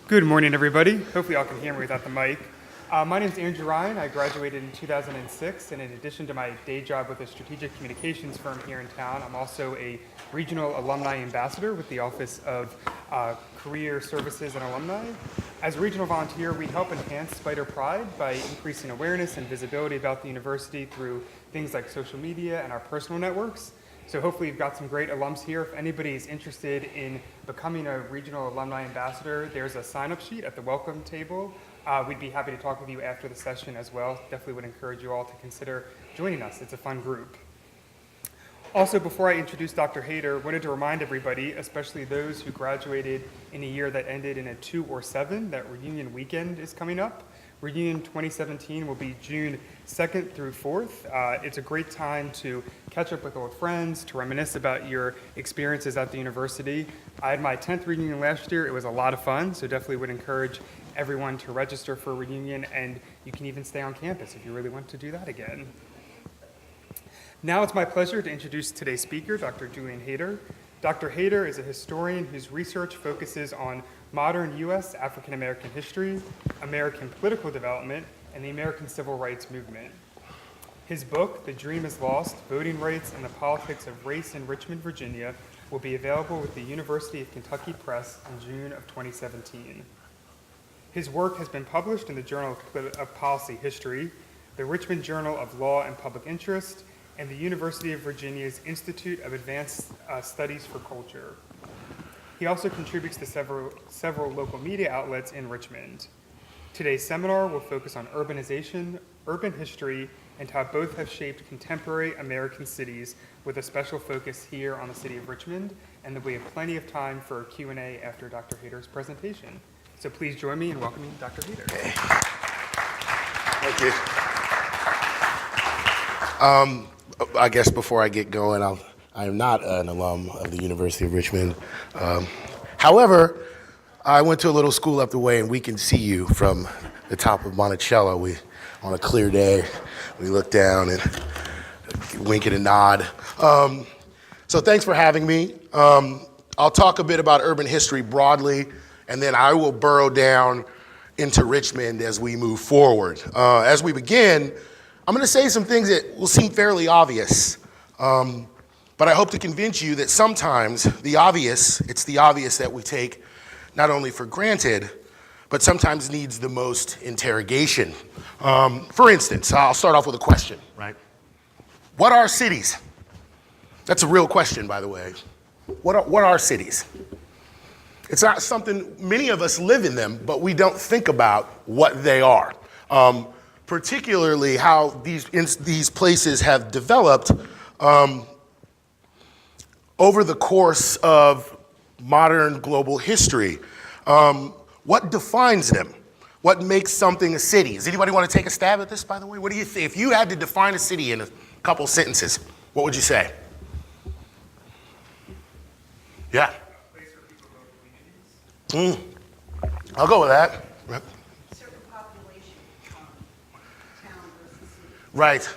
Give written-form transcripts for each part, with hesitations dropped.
Good morning, everybody. Hopefully y'all can hear me without the mic. My name is Andrew Ryan. I graduated in 2006, and in addition to my day job with a strategic communications firm here in town, I'm also a regional alumni ambassador with the Office of Career Services and Alumni. As a regional volunteer, we help enhance Spider Pride by increasing awareness and visibility about the university through things like social media and our personal networks. So hopefully you've got some great alums here. If anybody is interested in becoming a regional alumni ambassador, there's a sign-up sheet at the welcome table. We'd be happy to talk with you after the session as well. Definitely would encourage you all to consider joining us. It's a fun group. Also, before I introduce Dr. Hayter, I wanted to remind everybody, especially those who graduated in a year that ended in a 2 or 7, that reunion weekend is coming up. Reunion 2017 will be June 2nd through 4th. It's a great time to catch up with old friends, to reminisce about your experiences at the university. I had my 10th reunion last year. It was a lot of fun, so definitely would encourage everyone to register for a reunion, and you can even stay on campus if you really want to do that again. Now it's my pleasure to introduce today's speaker, Dr. Julian Hader. Dr. Hayter is a historian whose research focuses on modern U.S. African American history, American political development, and the American Civil Rights Movement. His book, The Dream is Lost, Voting Rights and the Politics of Race in Richmond, Virginia, will be available with the University of Kentucky Press in June of 2017. His work has been published in the Journal of Policy History, the Richmond Journal of Law and Public Interest, and the University of Virginia's Institute of Advanced Studies for Culture. He also contributes to several local media outlets in Richmond. Today's seminar will focus on urbanization, urban history, and how both have shaped contemporary American cities, with a special focus here on the city of Richmond, and that we have plenty of time for Q&A after Dr. Hayter's presentation. So please join me in welcoming Dr. Hayter. Okay. Thank you. I guess before I get going, I am not an alum of the University of Richmond. However, I went to a little school up the way, and we can see you from the top of Monticello. On a clear day, we look down and wink and a nod. So thanks for having me. I'll talk a bit about urban history broadly, and then I will burrow down into Richmond as we move forward. As we begin, I'm going to say some things that will seem fairly obvious, but I hope to convince you that sometimes it's the obvious that we take not only for granted, but sometimes needs the most interrogation. For instance, I'll start off with a question, right? What are cities? That's a real question, by the way. What are cities? It's not something, many of us live in them, but we don't think about what they are. Particularly how these places have developed over the course of modern global history. What defines them? What makes something a city? Does anybody want to take a stab at this, by the way? What do you think? If you had to define a city in a couple sentences, what would you say? Yeah. Place where people go to communities. I'll go with that. Right.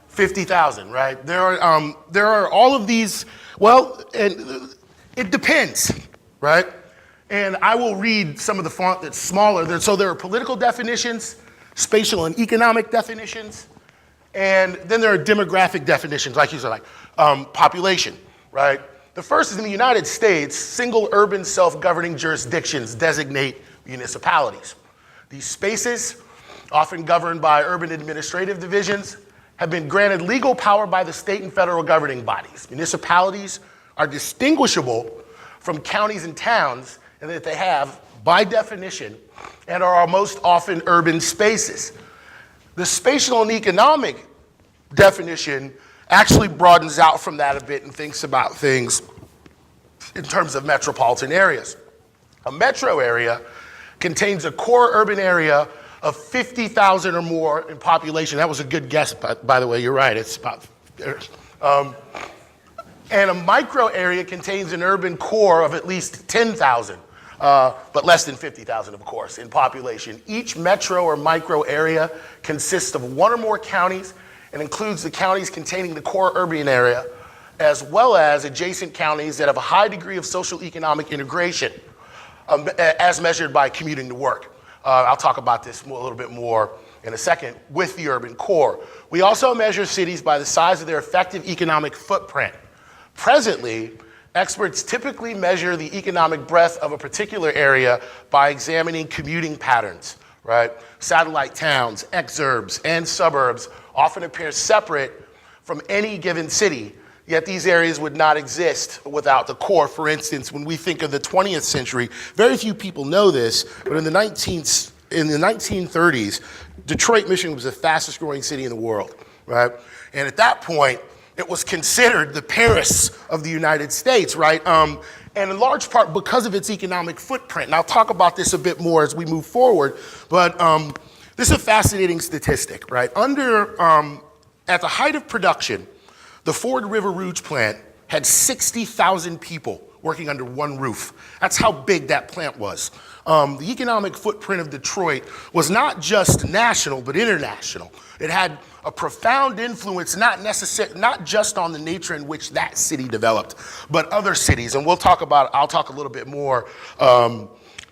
50,000, right? There are all of these, well, and it depends, right? And I will read some of the font that's smaller. So there are political definitions, spatial and economic definitions, and then there are demographic definitions, like you said, like population, right? The first is in the United States, single urban self-governing jurisdictions designate municipalities. These spaces, often governed by urban administrative divisions, have been granted legal power by the state and federal governing bodies. Municipalities are distinguishable from counties and towns in that they have, by definition, and are most often urban spaces. The spatial and economic definition actually broadens out from that a bit and thinks about things in terms of metropolitan areas. A metro area contains a core urban area of 50,000 or more in population. That was a good guess, by the way, you're right, it's about, and a micro area contains an urban core of at least 10,000, but less than 50,000, of course, in population. Each metro or micro area consists of one or more counties and includes the counties containing the core urban area, as well as adjacent counties that have a high degree of social economic integration. as measured by commuting to work. I'll talk about this a little bit more in a second with the urban core. We also measure cities by the size of their effective economic footprint. Presently, experts typically measure the economic breadth of a particular area by examining commuting patterns, right? Satellite towns, exurbs, and suburbs often appear separate from any given city, yet these areas would not exist without the core. For instance, when we think of the 20th century, very few people know this, but in the 1930s, Detroit, Michigan was the fastest growing city in the world, right? And at that point, it was considered the Paris of the United States, right? And in large part because of its economic footprint. And I'll talk about this a bit more as we move forward, but this is a fascinating statistic, right? At the height of production, the Ford River Rouge plant had 60,000 people working under one roof. That's how big that plant was. The economic footprint of Detroit was not just national, but international. It had a profound influence, not just on the nature in which that city developed, but other cities. And I'll talk a little bit more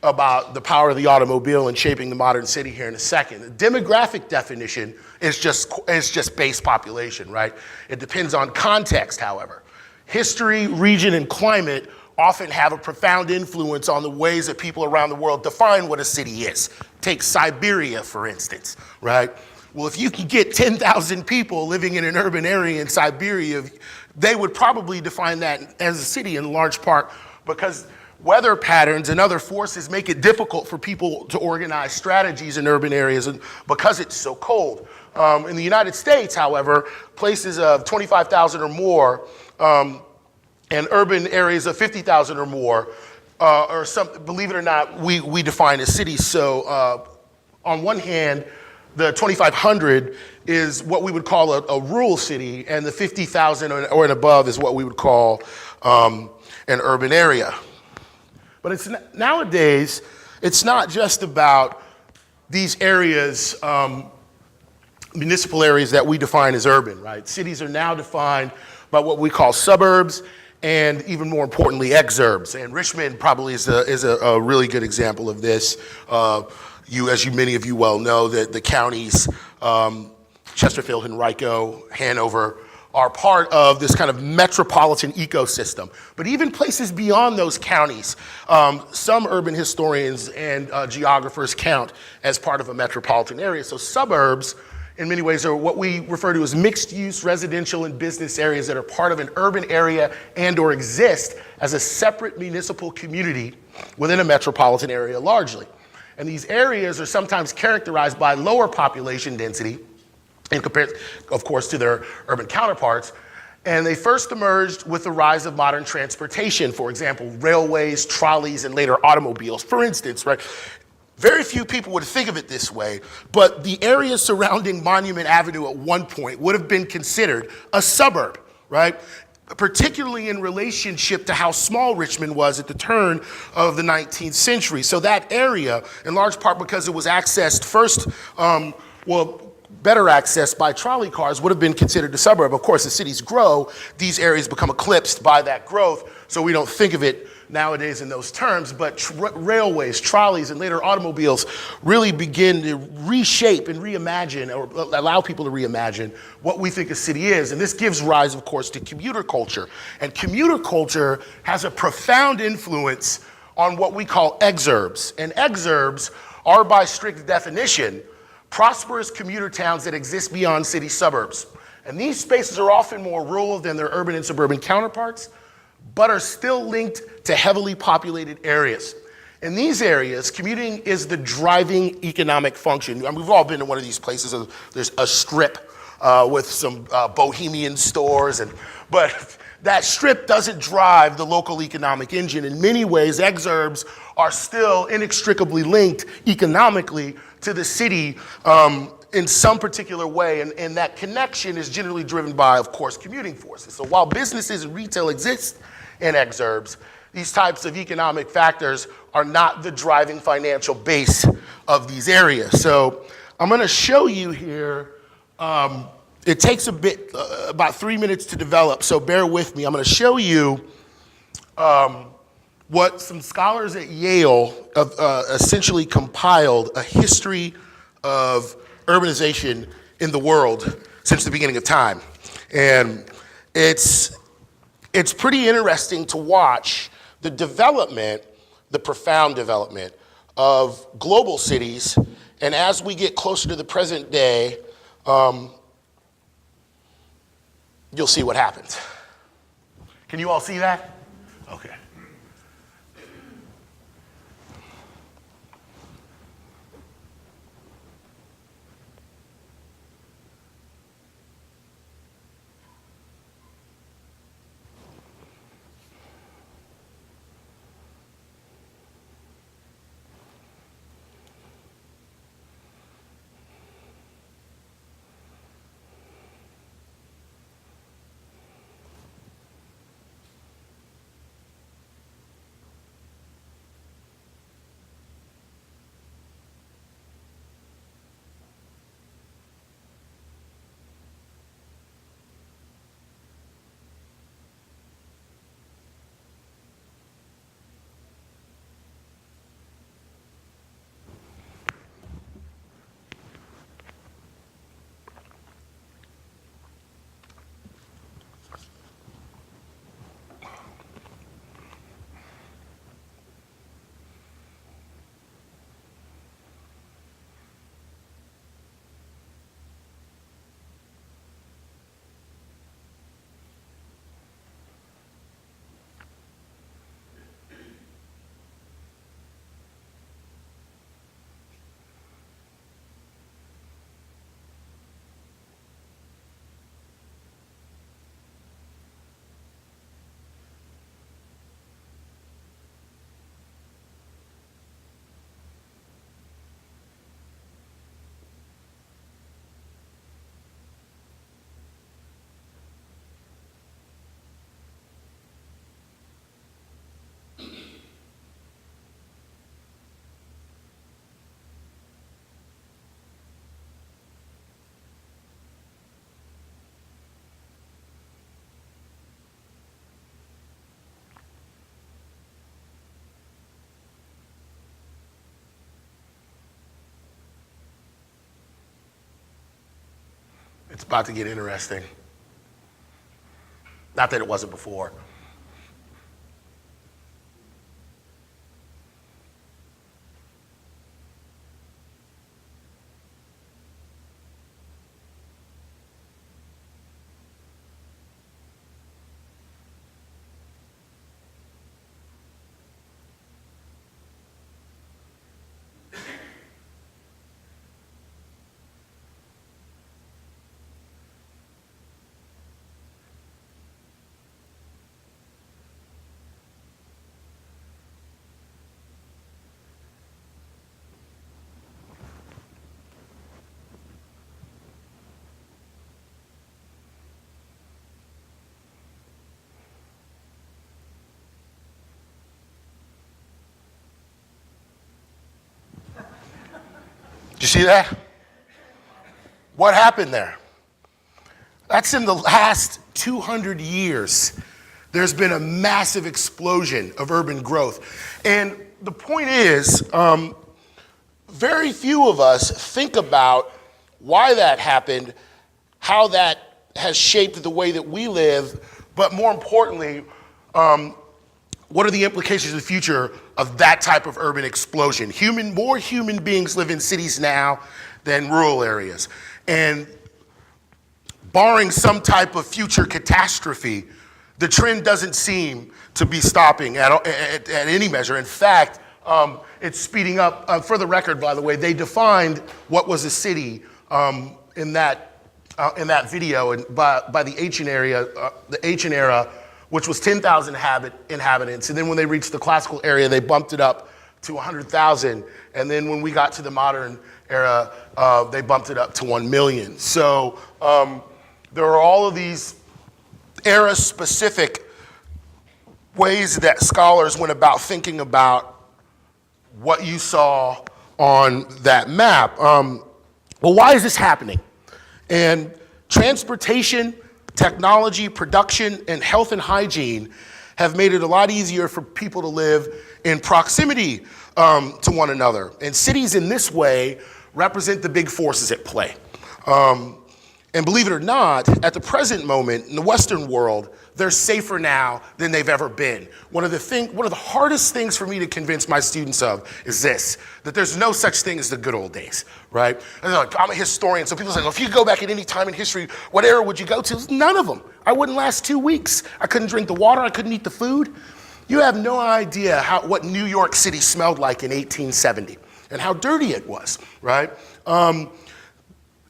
about the power of the automobile in shaping the modern city here in a second. The demographic definition is just base population, right? It depends on context, however. History, region, and climate often have a profound influence on the ways that people around the world define what a city is. Take Siberia, for instance, right? Well, if you can get 10,000 people living in an urban area in Siberia, they would probably define that as a city in large part because weather patterns and other forces make it difficult for people to organize strategies in urban areas because it's so cold. In the United States, however, places of 25,000 or more and urban areas of 50,000 or more are believe it or not, we define as cities. So on one hand, the 2,500 is what we would call a rural city, and the 50,000 or and above is what we would call an urban area. But nowadays, it's not just about these areas, municipal areas that we define as urban, right? Cities are now defined by what we call suburbs and even more importantly, exurbs. And Richmond probably is a really good example of this. Many of you well know, that the counties, Chesterfield, Henrico, Hanover, are part of this kind of metropolitan ecosystem. But even places beyond those counties, some urban historians and geographers count as part of a metropolitan area. So suburbs, in many ways, are what we refer to as mixed-use residential and business areas that are part of an urban area and or exist as a separate municipal community within a metropolitan area largely. And these areas are sometimes characterized by lower population density in comparison, of course, to their urban counterparts. And they first emerged with the rise of modern transportation, for example, railways, trolleys, and later automobiles. For instance, right? Very few people would think of it this way, but the area surrounding Monument Avenue at one point would have been considered a suburb, right? Particularly in relationship to how small Richmond was at the turn of the 19th century. So that area, in large part because it was accessed first, better accessed by trolley cars, would have been considered a suburb. Of course, as cities grow, these areas become eclipsed by that growth, so we don't think of it nowadays in those terms, but railways, trolleys, and later automobiles really begin to reshape and reimagine, or allow people to reimagine what we think a city is. And this gives rise, of course, to commuter culture. And commuter culture has a profound influence on what we call exurbs. And exurbs are, by strict definition, prosperous commuter towns that exist beyond city suburbs. And these spaces are often more rural than their urban and suburban counterparts, but are still linked to heavily populated areas. In these areas, commuting is the driving economic function. We've all been to one of these places. There's a strip with some bohemian stores, but that strip doesn't drive the local economic engine. In many ways, exurbs are still inextricably linked economically to the city in some particular way, and that connection is generally driven by, of course, commuting forces. So while businesses and retail exist in exurbs, these types of economic factors are not the driving financial base of these areas. So I'm going to show you here, it takes about 3 minutes to develop, so bear with me. I'm going to show you what some scholars at Yale have, essentially compiled a history of urbanization in the world since the beginning of time. And it's pretty interesting to watch the development, the profound development of global cities. And as we get closer to the present day, you'll see what happens. Can you all see that? Okay. It's about to get interesting. Not that it wasn't before. Did you see that? What happened there? That's in the last 200 years. There's been a massive explosion of urban growth. And the point is, very few of us think about why that happened, how that has shaped the way that we live, but more importantly, what are the implications of the future of that type of urban explosion? More human beings live in cities now than rural areas. And barring some type of future catastrophe, the trend doesn't seem to be stopping at any measure. In fact, it's speeding up. For the record, by the way, they defined what was a city in that video and by the ancient era, which was 10,000 inhabitants. And then when they reached the classical area, they bumped it up to 100,000. And then when we got to the modern era, they bumped it up to 1 million. So there are all of these era-specific ways that scholars went about thinking about what you saw on that map. Well, why is this happening? And transportation, technology, production, and health and hygiene have made it a lot easier for people to live in proximity to one another. And cities in this way represent the big forces at play. And believe it or not, at the present moment in the Western world, they're safer now than they've ever been. One of the hardest things for me to convince my students of is this, that there's no such thing as the good old days, right? And like, I'm a historian, so people say, well, if you go back at any time in history, what era would you go to? None of them. I wouldn't last 2 weeks. I couldn't drink the water, I couldn't eat the food. You have no idea what New York City smelled like in 1870 and how dirty it was, right?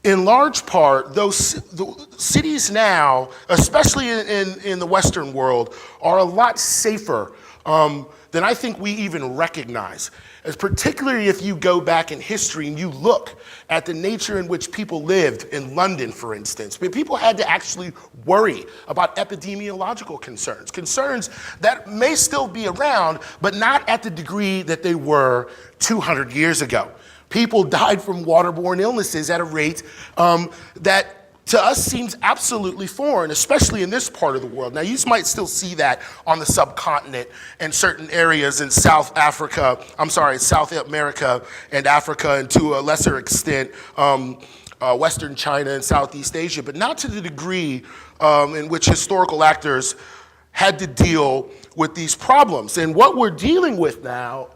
In large part, the cities now, especially in the Western world, are a lot safer than I think we even recognize. As particularly if you go back in history and you look at the nature in which people lived in London, for instance. People had to actually worry about epidemiological concerns that may still be around, but not at the degree that they were 200 years ago. People died from waterborne illnesses at a rate that to us seems absolutely foreign, especially in this part of the world. Now, you might still see that on the subcontinent and certain areas in South America and Africa, and to a lesser extent, Western China and Southeast Asia, but not to the degree in which historical actors had to deal with these problems. And what we're dealing with now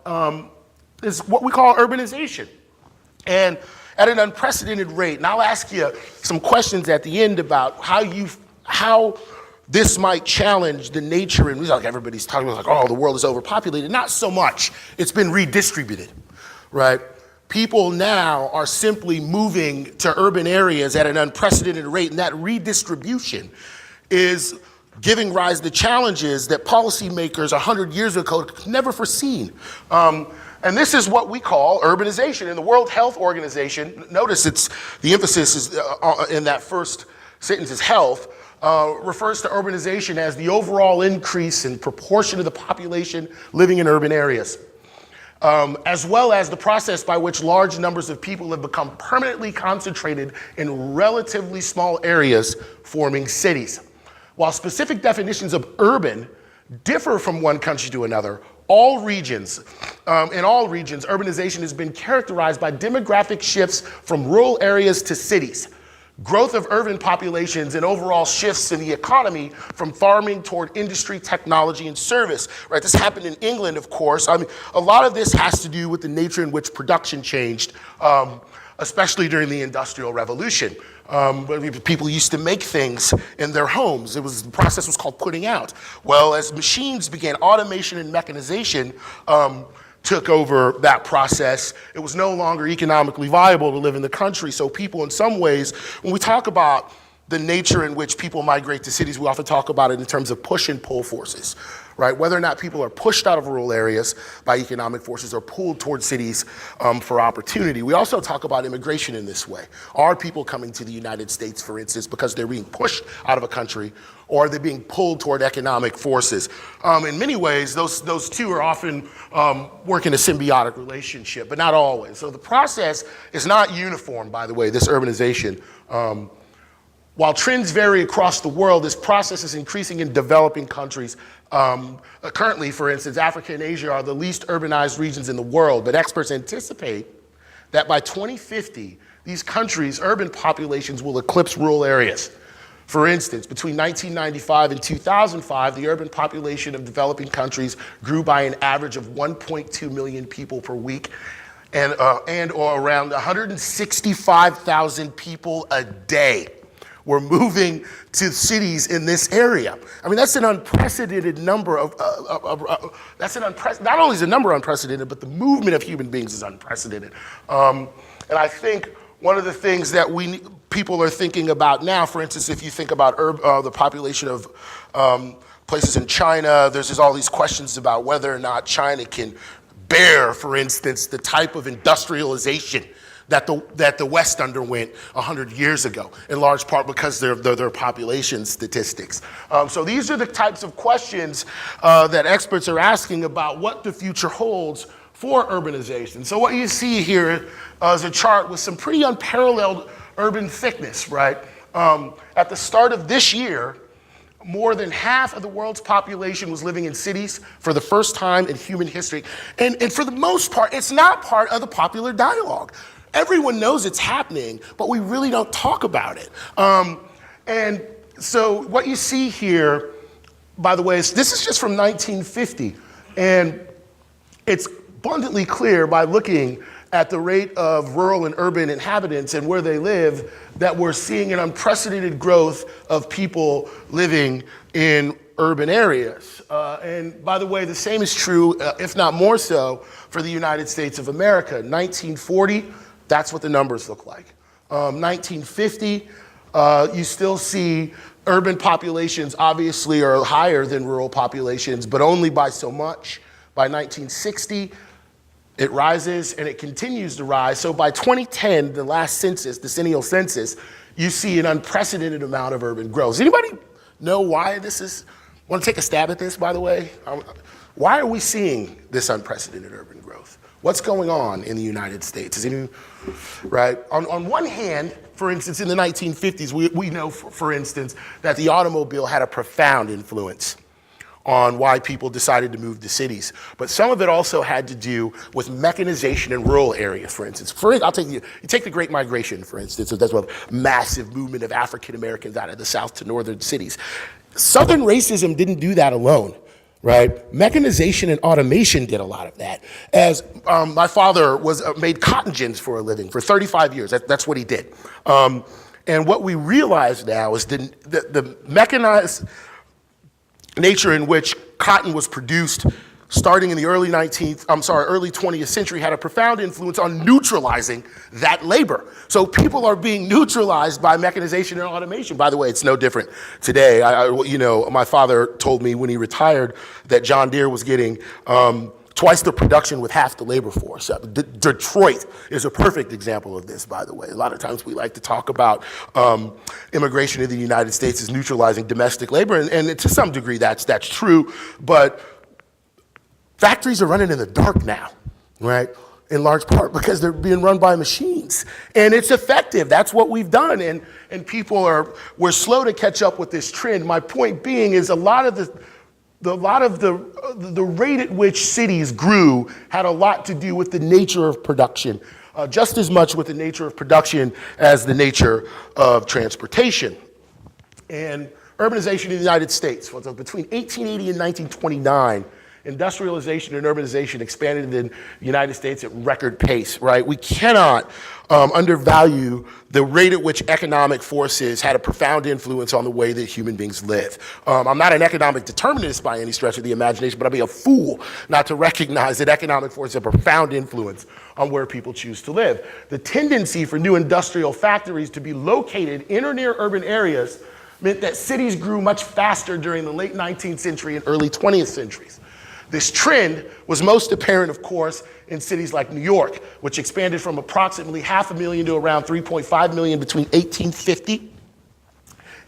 is what we call urbanization. And at an unprecedented rate. And I'll ask you some questions at the end about how this might challenge the nature, and like everybody's talking about, like, oh, the world is overpopulated. Not so much. It's been redistributed, right? People now are simply moving to urban areas at an unprecedented rate, and that redistribution is giving rise to challenges that policymakers 100 years ago could never foreseen. And this is what we call urbanization. In the World Health Organization, notice the emphasis is in that first sentence is health, refers to urbanization as the overall increase in proportion of the population living in urban areas, as well as the process by which large numbers of people have become permanently concentrated in relatively small areas, forming cities. While specific definitions of urban differ from one country to another, in all regions, urbanization has been characterized by demographic shifts from rural areas to cities, growth of urban populations, and overall shifts in the economy from farming toward industry, technology, and service. Right? This happened in England, of course. I mean, a lot of this has to do with the nature in which production changed, especially during the Industrial Revolution. People used to make things in their homes. The process was called putting out. Well, as machines began, automation and mechanization took over that process. It was no longer economically viable to live in the country. So people, in some ways, when we talk about the nature in which people migrate to cities, we often talk about it in terms of push and pull forces, right? Whether or not people are pushed out of rural areas by economic forces or pulled towards cities for opportunity. We also talk about immigration in this way. Are people coming to the United States, for instance, because they're being pushed out of a country, or are they being pulled toward economic forces? In many ways, those two are often work in a symbiotic relationship, but not always. So the process is not uniform, by the way, this urbanization. While trends vary across the world, this process is increasing in developing countries. Currently, for instance, Africa and Asia are the least urbanized regions in the world, but experts anticipate that by 2050, these countries' urban populations will eclipse rural areas. For instance, between 1995 and 2005, the urban population of developing countries grew by an average of 1.2 million people per week, and or around 165,000 people a day were moving to cities in this area. I mean, that's an unprecedented number not only is the number unprecedented, but the movement of human beings is unprecedented. And I think one of the things that people are thinking about now, for instance, if you think about the population of places in China, there's just all these questions about whether or not China can bear, for instance, the type of industrialization that the West underwent 100 years ago, in large part because of their population statistics. So these are the types of questions that experts are asking about what the future holds for urbanization. So what you see here is a chart with some pretty unparalleled urban thickness, right? At the start of this year, more than half of the world's population was living in cities for the first time in human history. And for the most part, it's not part of the popular dialogue. Everyone knows it's happening, but we really don't talk about it. And so what you see here, by the way, this is just from 1950. And it's abundantly clear by looking at the rate of rural and urban inhabitants and where they live that we're seeing an unprecedented growth of people living in urban areas. And by the way, the same is true, if not more so, for the United States of America. 1940, that's what the numbers look like. 1950, you still see urban populations obviously are higher than rural populations, but only by so much. By 1960, it rises and it continues to rise. So by 2010, the last census, decennial census, you see an unprecedented amount of urban growth. Does anybody know why this is? Want to take a stab at this, by the way? Why are we seeing this unprecedented urban growth? What's going on in the United States? Right? On one hand, for instance, in the 1950s, we know, for instance, that the automobile had a profound influence on why people decided to move to cities. But some of it also had to do with mechanization in rural areas, for instance. I'll take you take the Great Migration, for instance. So that's a massive movement of African Americans out of the South to northern cities. Southern racism didn't do that alone, right? Mechanization and automation did a lot of that. As my father made cotton gins for a living for 35 years. That's what he did. And what we realize now is the mechanized nature in which cotton was produced starting in the early 20th century had a profound influence on neutralizing that labor. So people are being neutralized by mechanization and automation. By the way, it's no different today. My father told me when he retired that John Deere was getting twice the production with half the labor force. Detroit is a perfect example of this, by the way. A lot of times we like to talk about immigration in the United States as neutralizing domestic labor, and to some degree that's true, but factories are running in the dark now, right? In large part because they're being run by machines. And it's effective, that's what we've done, and we're slow to catch up with this trend. My point being is a lot of the rate at which cities grew had a lot to do with the nature of production, just as much with the nature of production as the nature of transportation. And urbanization in the United States, between 1880 and 1929, industrialization and urbanization expanded in the United States at record pace, right? We cannot undervalue the rate at which economic forces had a profound influence on the way that human beings live. I'm not an economic determinist by any stretch of the imagination, but I'd be a fool not to recognize that economic forces have a profound influence on where people choose to live. The tendency for new industrial factories to be located in or near urban areas meant that cities grew much faster during the late 19th century and early 20th centuries. This trend was most apparent, of course, in cities like New York, which expanded from approximately 500,000 to around 3.5 million between 1850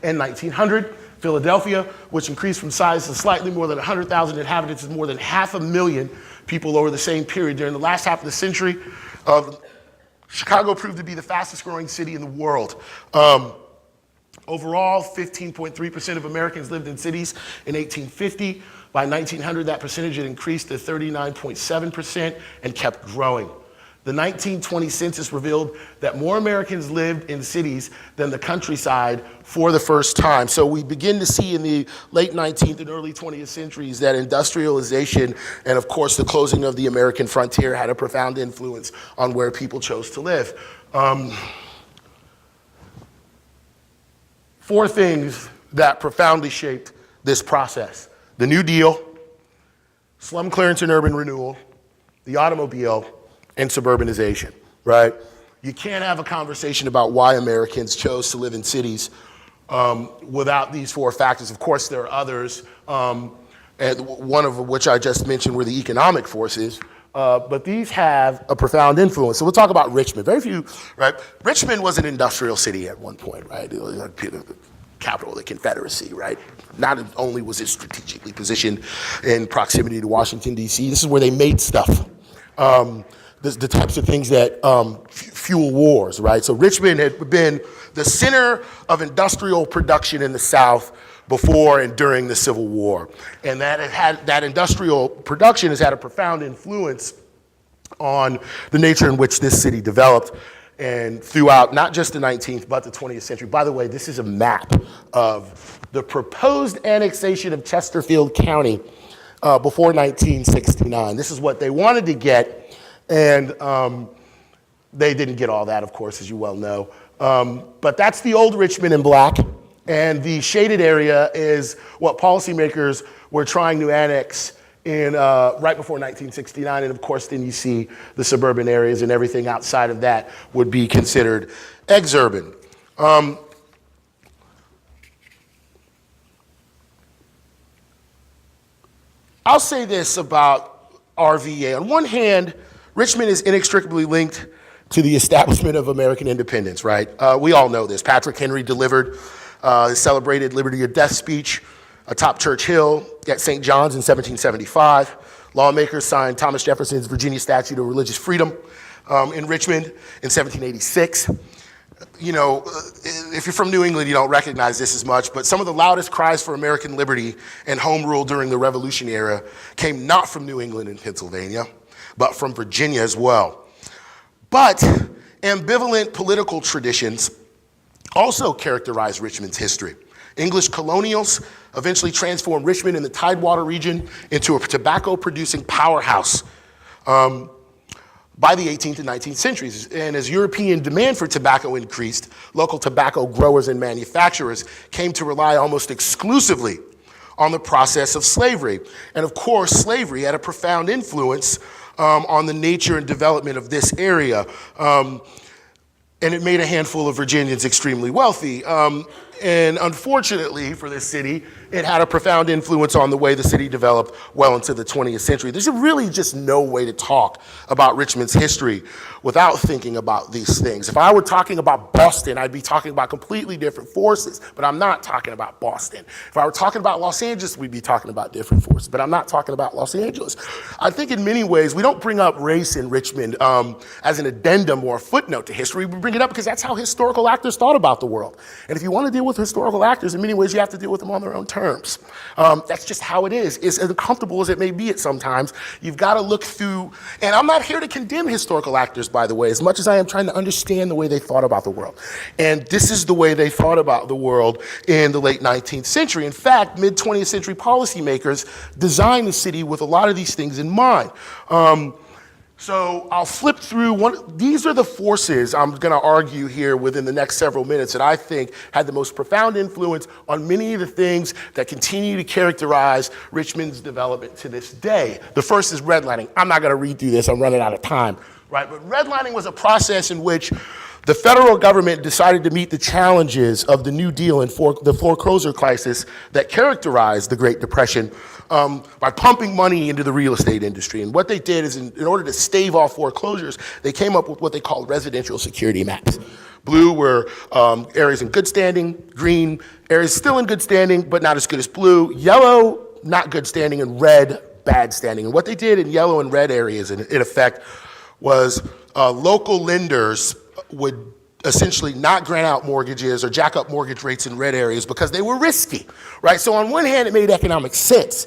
and 1900. Philadelphia, which increased from size to slightly more than 100,000 inhabitants to more than 500,000 people over the same period. During the last half of the century, Chicago proved to be the fastest growing city in the world. Overall, 15.3% of Americans lived in cities in 1850. By 1900, that percentage had increased to 39.7% and kept growing. The 1920 census revealed that more Americans lived in cities than the countryside for the first time. So we begin to see in the late 19th and early 20th centuries that industrialization and, of course, the closing of the American frontier had a profound influence on where people chose to live. Four things that profoundly shaped this process: the New Deal, slum clearance and urban renewal, the automobile, and suburbanization, right? You can't have a conversation about why Americans chose to live in cities without these four factors. Of course, there are others, and one of which I just mentioned were the economic forces, but these have a profound influence. So we'll talk about Richmond. Very few, right? Richmond was an industrial city at one point, right? It was the capital of the Confederacy, right? Not only was it strategically positioned in proximity to Washington, D.C., this is where they made stuff. The types of things that fuel wars, right? So Richmond had been the center of industrial production in the South before and during the Civil War. And that industrial production has had a profound influence on the nature in which this city developed and throughout not just the 19th, but the 20th century. By the way, this is a map of the proposed annexation of Chesterfield County before 1969. This is what they wanted to get, and they didn't get all that, of course, as you well know. But that's the old Richmond in black, and the shaded area is what policymakers were trying to annex in right before 1969, and of course then you see the suburban areas, and everything outside of that would be considered exurban. I'll say this about RVA. On one hand, Richmond is inextricably linked to the establishment of American independence, right? We all know this. Patrick Henry delivered his celebrated Liberty or Death speech atop Church Hill at St. John's in 1775. Lawmakers signed Thomas Jefferson's Virginia Statute of Religious Freedom in Richmond in 1786. You know, if you're from New England, you don't recognize this as much, but some of the loudest cries for American liberty and home rule during the Revolution era came not from New England and Pennsylvania, but from Virginia as well. But ambivalent political traditions also characterize Richmond's history. English colonials eventually transformed Richmond in the Tidewater region into a tobacco-producing powerhouse by the 18th and 19th centuries. And as European demand for tobacco increased, local tobacco growers and manufacturers came to rely almost exclusively on the process of slavery. And of course, slavery had a profound influence on the nature and development of this area. And it made a handful of Virginians extremely wealthy. And unfortunately for this city, it had a profound influence on the way the city developed well into the 20th century. There's really just no way to talk about Richmond's history without thinking about these things. If I were talking about Boston, I'd be talking about completely different forces, but I'm not talking about Boston. If I were talking about Los Angeles, we'd be talking about different forces, but I'm not talking about Los Angeles. I think in many ways, we don't bring up race in Richmond as an addendum or a footnote to history. We bring it up because that's how historical actors thought about the world. And if you want to deal with historical actors, in many ways, you have to deal with them on their own terms. That's just how it is. As uncomfortable as it may be at sometimes, you've got to look through, and I'm not here to condemn historical actors, by the way, as much as I am trying to understand the way they thought about the world. And this is the way they thought about the world in the late 19th century. In fact, mid-20th century policymakers designed the city with a lot of these things in mind. So I'll flip through these are the forces I'm going to argue here within the next several minutes that I think had the most profound influence on many of the things that continue to characterize Richmond's development to this day. The first is redlining. I'm not going to read through this, I'm running out of time, right? But redlining was a process in which the federal government decided to meet the challenges of the New Deal and the foreclosure crisis that characterized the Great Depression by pumping money into the real estate industry. And what they did is, in order to stave off foreclosures, they came up with what they called residential security maps. Blue were areas in good standing, green areas still in good standing, but not as good as blue, yellow, not good standing, and red, bad standing. And what they did in yellow and red areas, in effect, was local lenders would essentially not grant out mortgages or jack up mortgage rates in red areas because they were risky, right? So on one hand, it made economic sense,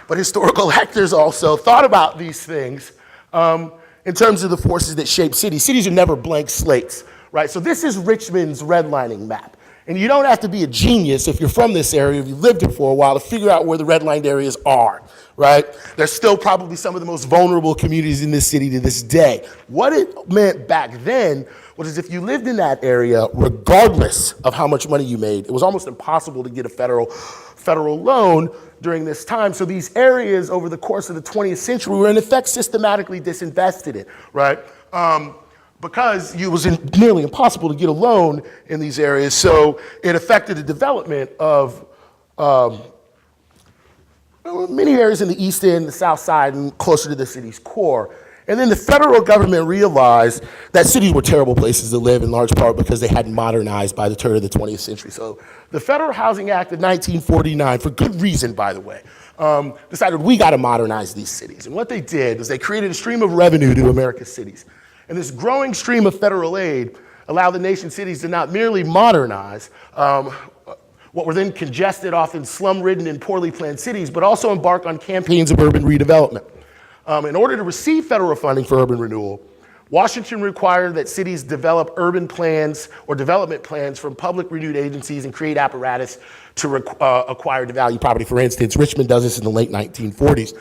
but historical actors also thought about these things in terms of the forces that shape cities. Cities are never blank slates, right? So this is Richmond's redlining map. And you don't have to be a genius if you're from this area, if you've lived here for a while, to figure out where the redlined areas are, right? They're still probably some of the most vulnerable communities in this city to this day. What it meant back then was if you lived in that area, regardless of how much money you made, it was almost impossible to get a federal loan during this time. So these areas over the course of the 20th century were in effect systematically disinvested in, right? Because it was nearly impossible to get a loan in these areas. So it affected the development of many areas in the East End, the South Side, and closer to the city's core. And then the federal government realized that cities were terrible places to live, in large part because they hadn't modernized by the turn of the 20th century. So the Federal Housing Act of 1949, for good reason, by the way, decided we got to modernize these cities. And what they did was they created a stream of revenue to America's cities. And this growing stream of federal aid allowed the nation's cities to not merely modernize, what were then congested, often slum-ridden and poorly planned cities, but also embark on campaigns of urban redevelopment. In order to receive federal funding for urban renewal, Washington required that cities develop urban plans or development plans from public renewed agencies and create apparatus to acquire devalued property. For instance, Richmond does this in the late 1940s.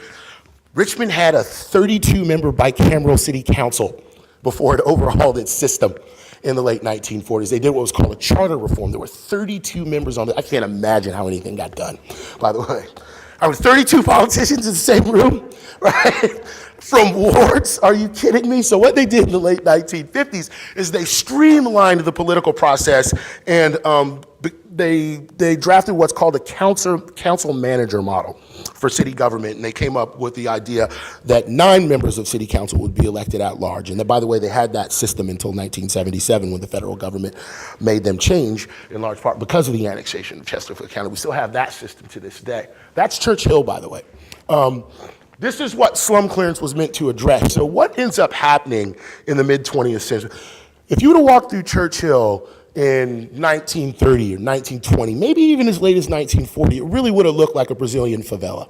Richmond had a 32-member bicameral city council before it overhauled its system in the late 1940s. They did what was called a charter reform. There were 32 members on it. I can't imagine how anything got done, by the way. I was 32 politicians in the same room, right? From wards, are you kidding me? So what they did in the late 1950s is they streamlined the political process and they drafted what's called a council manager model for city government, and they came up with the idea that 9 members of city council would be elected at large. And that, by the way, they had that system until 1977 when the federal government made them change, in large part because of the annexation of Chesterfield County. We still have that system to this day. That's Church Hill, by the way. This is what slum clearance was meant to address. So what ends up happening in the mid-20th century? If you were to walk through Church Hill in 1930 or 1920, maybe even as late as 1940, it really would have looked like a Brazilian favela.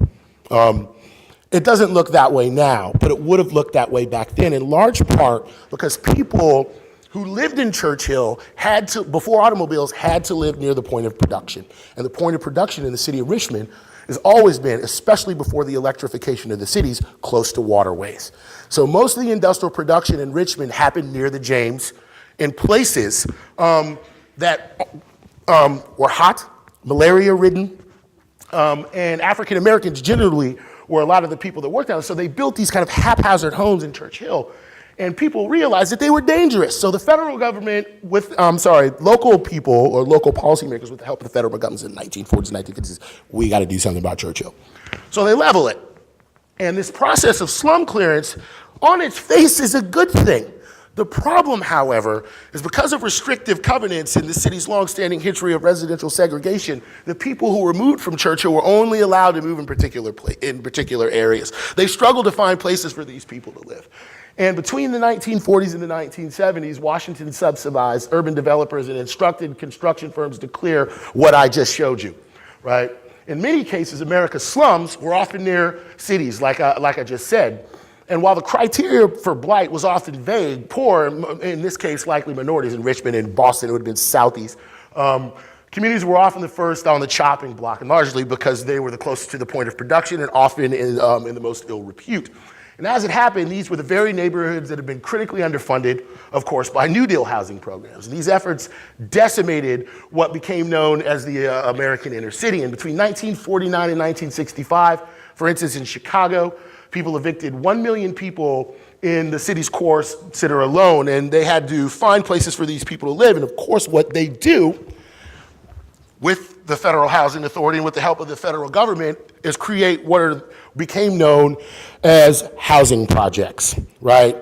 It doesn't look that way now, but it would have looked that way back then, in large part because people who lived in Church Hill had to, before automobiles, had to live near the point of production. And the point of production in the city of Richmond has always been, especially before the electrification of the cities, close to waterways. So most of the industrial production in Richmond happened near the James in places that were hot, malaria-ridden, and African Americans generally were a lot of the people that worked out. So they built these kind of haphazard homes in Church Hill, and people realized that they were dangerous. So the federal government local people or local policymakers with the help of the federal government in the 1940s and 1950s, we got to do something about Church Hill. So they level it. And this process of slum clearance on its face is a good thing. The problem, however, is because of restrictive covenants in the city's longstanding history of residential segregation, the people who were moved from Church Hill were only allowed to move in particular areas. They struggled to find places for these people to live. And between the 1940s and the 1970s, Washington subsidized urban developers and instructed construction firms to clear what I just showed you, right? In many cases, America's slums were often near cities, like I just said. And while the criteria for blight was often vague, poor, in this case, likely minorities in Richmond and Boston, it would have been Southeast, communities were often the first on the chopping block, and largely because they were the closest to the point of production and often in the most ill repute. And as it happened, these were the very neighborhoods that had been critically underfunded, of course, by New Deal housing programs. These efforts decimated what became known as the American inner city. And between 1949 and 1965, for instance, in Chicago, people evicted 1 million people in the city's core center alone, and they had to find places for these people to live. And of course, what they do with the Federal Housing Authority and with the help of the federal government is create what became known as housing projects, right?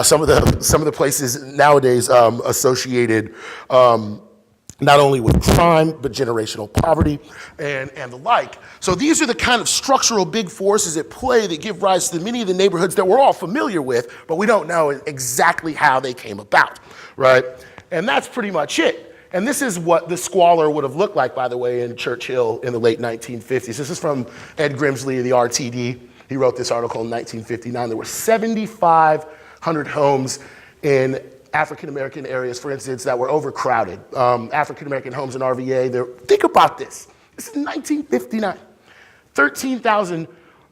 Some of the places nowadays associated not only with crime, but generational poverty and the like. So these are the kind of structural big forces at play that give rise to many of the neighborhoods that we're all familiar with, but we don't know exactly how they came about, right? And that's pretty much it. And this is what the squalor would have looked like, by the way, in Church Hill in the late 1950s. This is from Ed Grimsley of the RTD. He wrote this article in 1959. There were 7,500 homes in African-American areas, for instance, that were overcrowded. African-American homes in RVA. Think about this. This is 1959. 13,000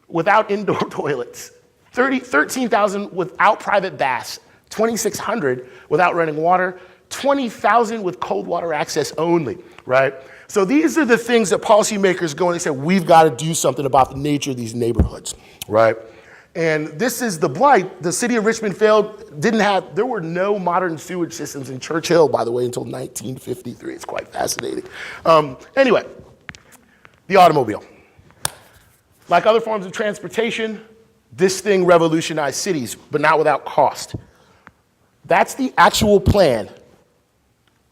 without indoor toilets. 13,000 without private baths. 2,600 without running water. 20,000 with cold water access only, right? So these are the things that policymakers go and they say, we've got to do something about the nature of these neighborhoods, right? And this is the blight. The city of Richmond there were no modern sewage systems in Church Hill, by the way, until 1953. It's quite fascinating. Anyway, the automobile. Like other forms of transportation, this thing revolutionized cities, but not without cost. That's the actual plan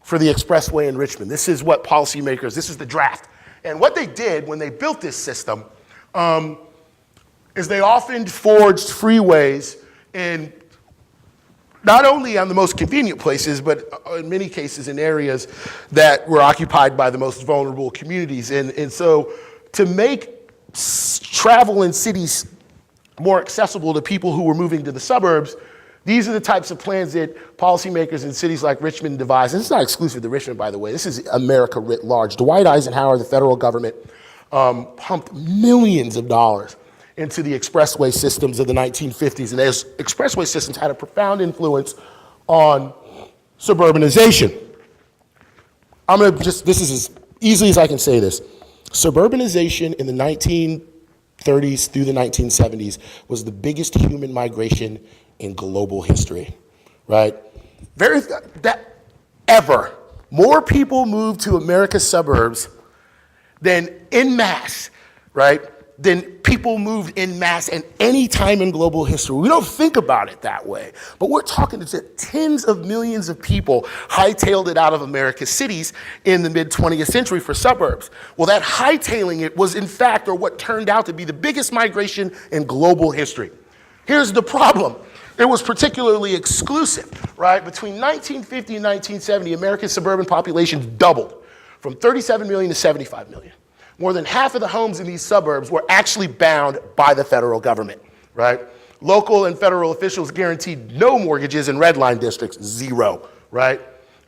for the expressway in Richmond. This is what policymakers, this is the draft. And what they did when they built this system is they often forged freeways in not only on the most convenient places, but in many cases in areas that were occupied by the most vulnerable communities. And so to make travel in cities more accessible to people who were moving to the suburbs, these are the types of plans that policymakers in cities like Richmond devised. And it's not exclusive to Richmond, by the way. This is America writ large. Dwight Eisenhower, the federal government, pumped millions of dollars into the expressway systems of the 1950s. And those expressway systems had a profound influence on suburbanization. I'm gonna just, this is as easily as I can say this. Suburbanization in the 1930s through the 1970s was the biggest human migration in global history, right? Ever. More people moved to America's suburbs than en masse, right? Than people moved en masse at any time in global history. We don't think about it that way, but we're talking to tens of millions of people hightailed it out of America's cities in the mid-20th century for suburbs. Well, that hightailing it was in fact, or what turned out to be the biggest migration in global history. Here's the problem. It was particularly exclusive, right? Between 1950 and 1970, America's suburban population doubled from 37 million to 75 million. More than half of the homes in these suburbs were actually bound by the federal government, right? Local and federal officials guaranteed no mortgages in redline districts, zero, right?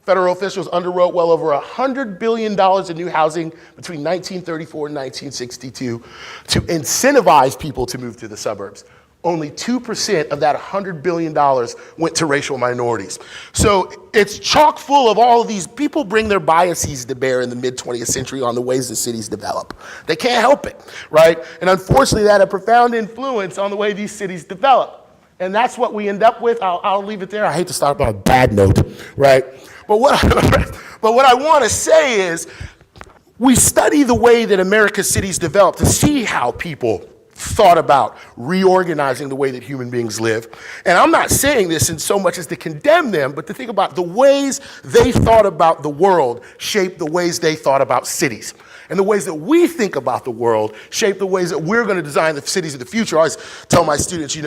Federal officials underwrote well over $100 billion in new housing between 1934 and 1962 to incentivize people to move to the suburbs. Only 2% of that $100 billion went to racial minorities. So it's chock full of all of these people bring their biases to bear in the mid-20th century on the ways the cities develop. They can't help it, right? And unfortunately, that had a profound influence on the way these cities develop. And that's what we end up with. I'll leave it there. I hate to start on a bad note, right? But what I want to say is, we study the way that America's cities develop to see how people thought about reorganizing the way that human beings live. And I'm not saying this in so much as to condemn them, but to think about the ways they thought about the world shaped the ways they thought about cities. And the ways that we think about the world shape the ways that we're going to design the cities of the future. I always tell my students,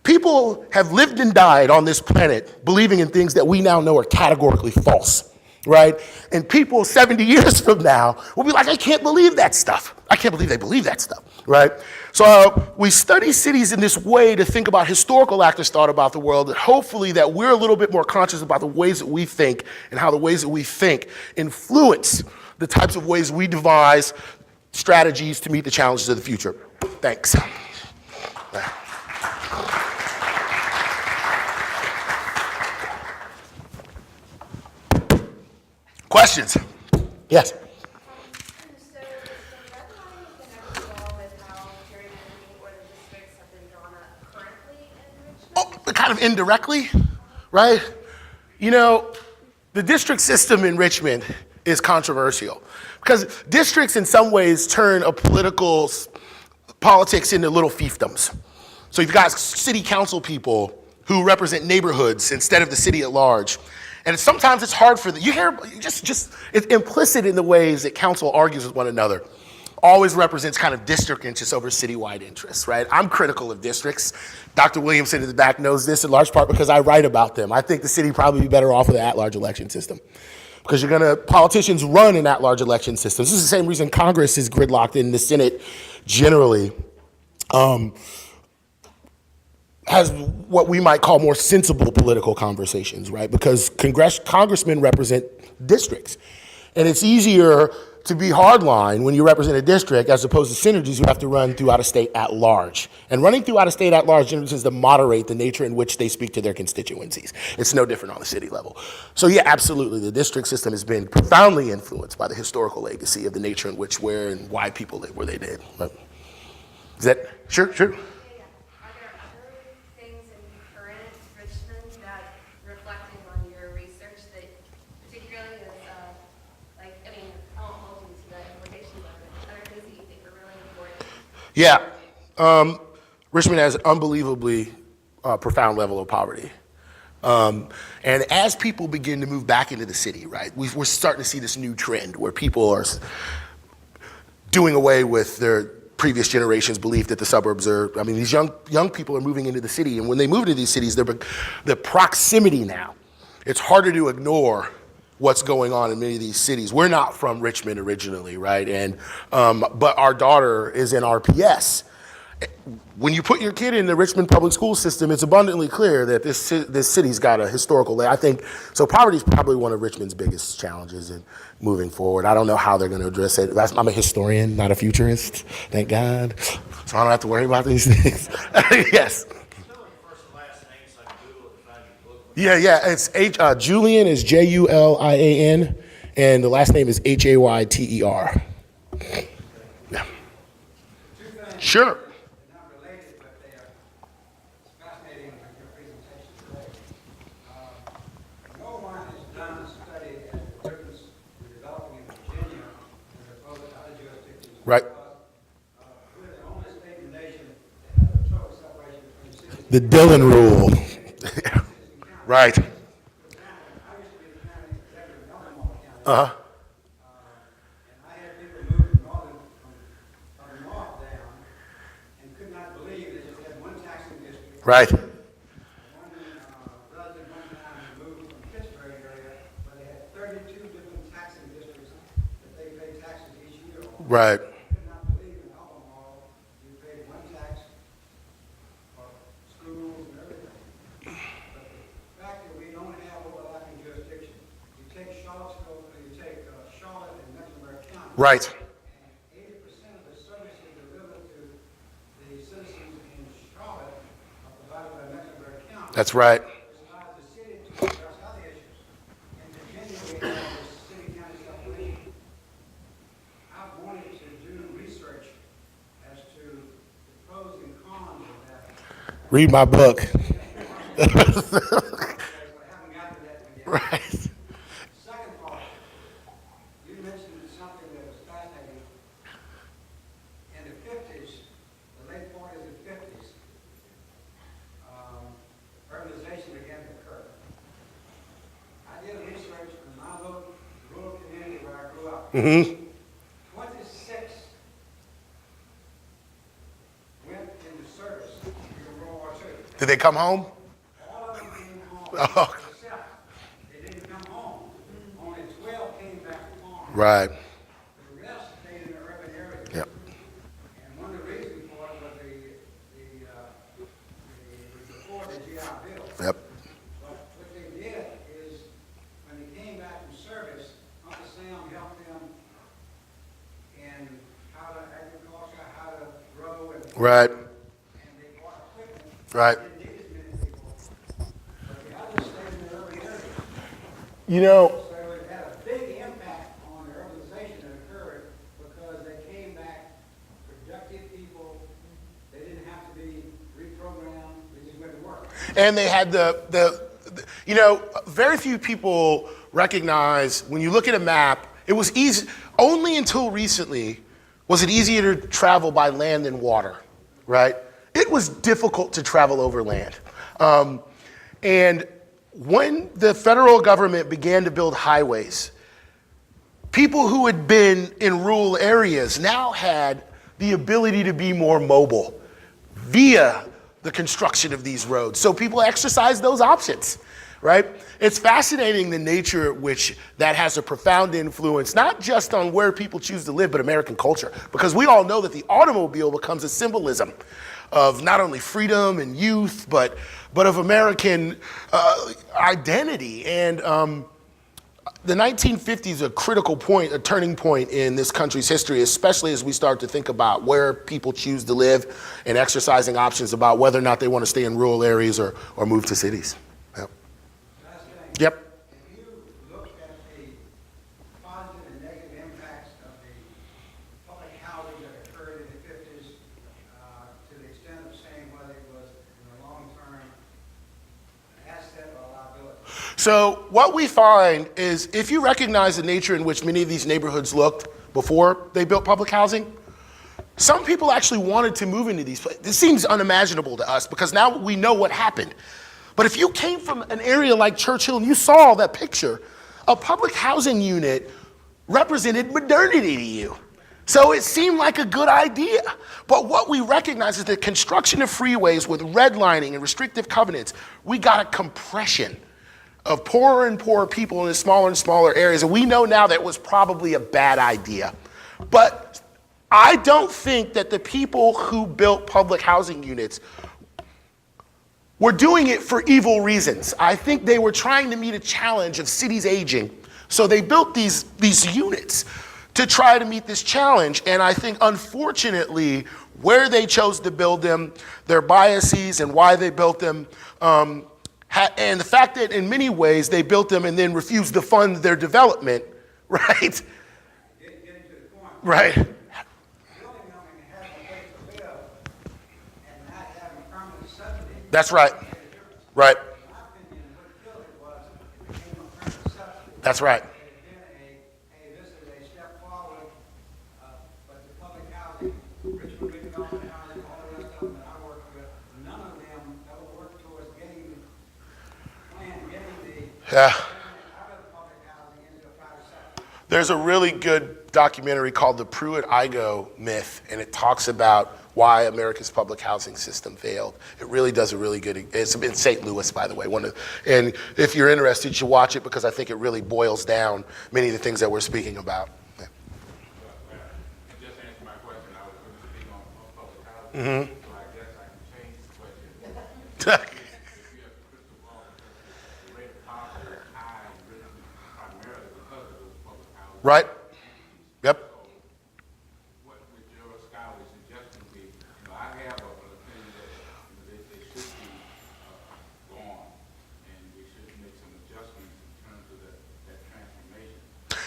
people have lived and died on this planet believing in things that we now know are categorically false. Right? And people 70 years from now will be like, I can't believe that stuff. I can't believe they believe that stuff, right? So we study cities in this way to think about historical actors thought about the world, and hopefully that we're a little bit more conscious about the ways that we think and how the ways that we think influence the types of ways we devise strategies to meet the challenges of the future. Thanks. Questions? Yes. So is the redlining connected at all with how gerrymandering or the districts have been drawn up currently in Richmond? Oh, kind of indirectly, right? The district system in Richmond is controversial because districts in some ways turn a politics into little fiefdoms. So you've got city council people who represent neighborhoods instead of the city at large. And sometimes it's hard for you hear, it's implicit in the ways that council argues with one another. Always represents kind of district interests over citywide interests, right? I'm critical of districts. Dr. Williamson in the back knows this in large part because I write about them. I think the city probably be better off with an at-large election system because politicians run in at-large election systems. This is the same reason Congress is gridlocked in the Senate generally. Has what we might call more sensible political conversations, right? Because congressmen represent districts. And it's easier to be hardline when you represent a district as opposed to senators who have to run throughout a state at large. And running throughout a state at large generally tends to moderate the nature in which they speak to their constituencies. It's no different on the city level. So yeah, absolutely, the district system has been profoundly influenced by the historical legacy of the nature in which, where, and why people live where they did. Right? Is that, sure? Are there other things in current Richmond that, reflecting on your research, that particularly is, I won't hold you to the implications of it, other things that you think are really important? Yeah. Richmond has an unbelievably profound level of poverty. And as people begin to move back into the city, right, we're starting to see this new trend where people are doing away with their previous generations' belief that the suburbs are, I mean, these young people are moving into the city, and when they move into these cities, the proximity now, it's harder to ignore what's going on in many of these cities. We're not from Richmond originally, right? And but our daughter is in RPS. When you put your kid in the Richmond public school system, it's abundantly clear that this city's got a historical, I think, so poverty is probably one of Richmond's biggest challenges in moving forward. I don't know how they're going to address it. I'm a historian, not a futurist, thank God. So I don't have to worry about these things. Yes. Yeah, it's Julian is Julian, and the last name is Hayter. Yeah. Sure. Right. The Dillon rule. Right. Uh-huh. And I had people move from the north down and could not believe they just had one taxing district. Right. One relative one time moved from Pittsburgh area, where they had 32 different taxing districts that they pay taxes each year on. Right. Could not believe in Albemarle, you paid one tax for schools and everything. But the fact that we don't have overlapping jurisdiction, you take Charlottesville, you take Charlotte and Mecklenburg County. Right. And 80% of the services delivered to the citizens in Charlotte are provided by Mecklenburg County. That's right. Which allows the city to address other issues. In Virginia, we have this city-county separation. I've wanted to do research as to the pros and cons of that. Read my book. I haven't gotten to that one yet. Right. Second part, you mentioned something that was fascinating. In the 50s, the late 40s and 50s, urbanization began to occur. I did research in my little rural community where I grew up. 26 went into service during World War II. Did they come home? All of them came home, Oh. except they didn't come home. Only 12 came back to farm. Right. The rest stayed in the urban areas. Yep. And one of the reasons for it was before the GI Bill. Yep. But what they did is, when they came back from service, Uncle Sam helped them in how to agriculture, how to grow, and Right. they bought equipment. Right. They didn't need as many people. But the others stayed in the urban areas. You know, So it had a big impact on the urbanization that occurred because they came back productive people. They didn't have to be reprogrammed. They just went to work. and they had very few people recognize when you look at a map, it was easy, only until recently was it easier to travel by land than water, right? It was difficult to travel over land. And when the federal government began to build highways, people who had been in rural areas now had the ability to be more mobile via the construction of these roads. So people exercise those options, right? It's fascinating the nature at which that has a profound influence, not just on where people choose to live, but American culture. Because we all know that the automobile becomes a symbolism of not only freedom and youth, but of American identity. And the 1950s, a critical point, a turning point in this country's history, especially as we start to think about where people choose to live and exercising options about whether or not they want to stay in rural areas or move to cities. Yep. Last thing. Yep. If you look at the positive and negative impacts of the public housing that occurred in the 50s, to the extent of saying whether it was in the long term an asset or a liability. So what we find is if you recognize the nature in which many of these neighborhoods looked before they built public housing, some people actually wanted to move into these places. This seems unimaginable to us because now we know what happened. But if you came from an area like Churchill and you saw that picture, a public housing unit represented modernity to you. So it seemed like a good idea. But what we recognize is that construction of freeways with redlining and restrictive covenants, we got a compression of poorer and poorer people in smaller and smaller areas. And we know now that was probably a bad idea. But I don't think that the people who built public housing units were doing it for evil reasons. I think they were trying to meet a challenge of cities aging. So they built these units to try to meet this challenge. And I think, unfortunately, where they chose to build them, their biases and why they built them, and the fact that in many ways they built them and then refused to fund their development, right? Getting to the point. Right. Building them and having a place to live and not having permanent subsidy. That's right. Right. In my opinion, what killed it was it became a permanent subsidy. That's right. It had been hey, this is a step forward, but the public housing, Richmond redevelopment housing, all the rest of them that I work with, none of them ever worked towards getting the Yeah. out of the public housing into a private sector. There's a really good documentary called The Pruitt-Igoe Myth, and it talks about why America's public housing system failed. It really does a really good, it's in St. Louis, by the way. And if you're interested, you should watch it because I think it really boils down many of the things that we're speaking about. Yeah. Just to answer my question, I was going to speak on public housing, so I guess I can change the question. If you have a crystal ball, the rate of poverty is high, primarily because of those public housing. Right? Yep. What would your scholarly suggestion be? I have an opinion that they should be gone, and we should make some adjustments in terms of that transformation.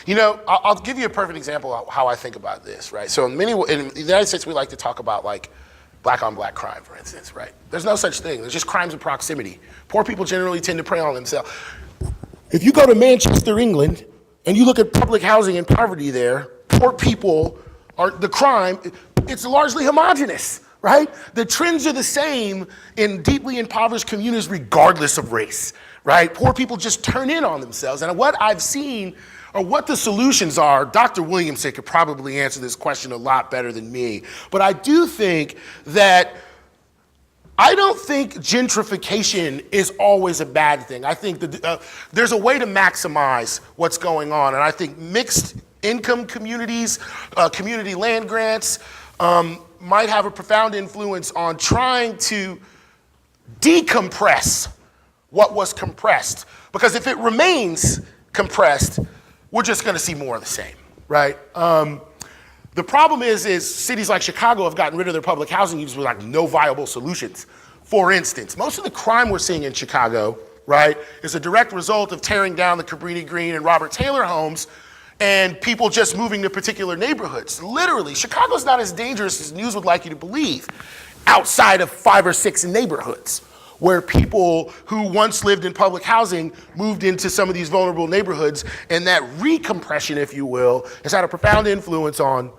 You know, I'll give you a perfect example of how I think about this, right? So in the United States, we like to talk about like black on black crime, for instance, right? There's no such thing. There's just crimes of proximity. Poor people generally tend to prey on themselves. If you go to Manchester, England, and you look at public housing and poverty there, poor people are the crime, it's largely homogenous, right? The trends are the same in deeply impoverished communities regardless of race, right? Poor people just turn in on themselves. And what I've seen or what the solutions are, Dr. Williamson could probably answer this question a lot better than me. But I do think that I don't think gentrification is always a bad thing. I think that there's a way to maximize what's going on. And I think mixed income communities, community land grants, might have a profound influence on trying to decompress what was compressed. Because if it remains compressed, we're just going to see more of the same, right? The problem is cities like Chicago have gotten rid of their public housing units with like no viable solutions. For instance, most of the crime we're seeing in Chicago, right, is a direct result of tearing down the Cabrini Green and Robert Taylor homes and people just moving to particular neighborhoods. Literally, Chicago's not as dangerous as news would like you to believe outside of 5 or 6 neighborhoods where people who once lived in public housing moved into some of these vulnerable neighborhoods, and that recompression, if you will, has had a profound influence on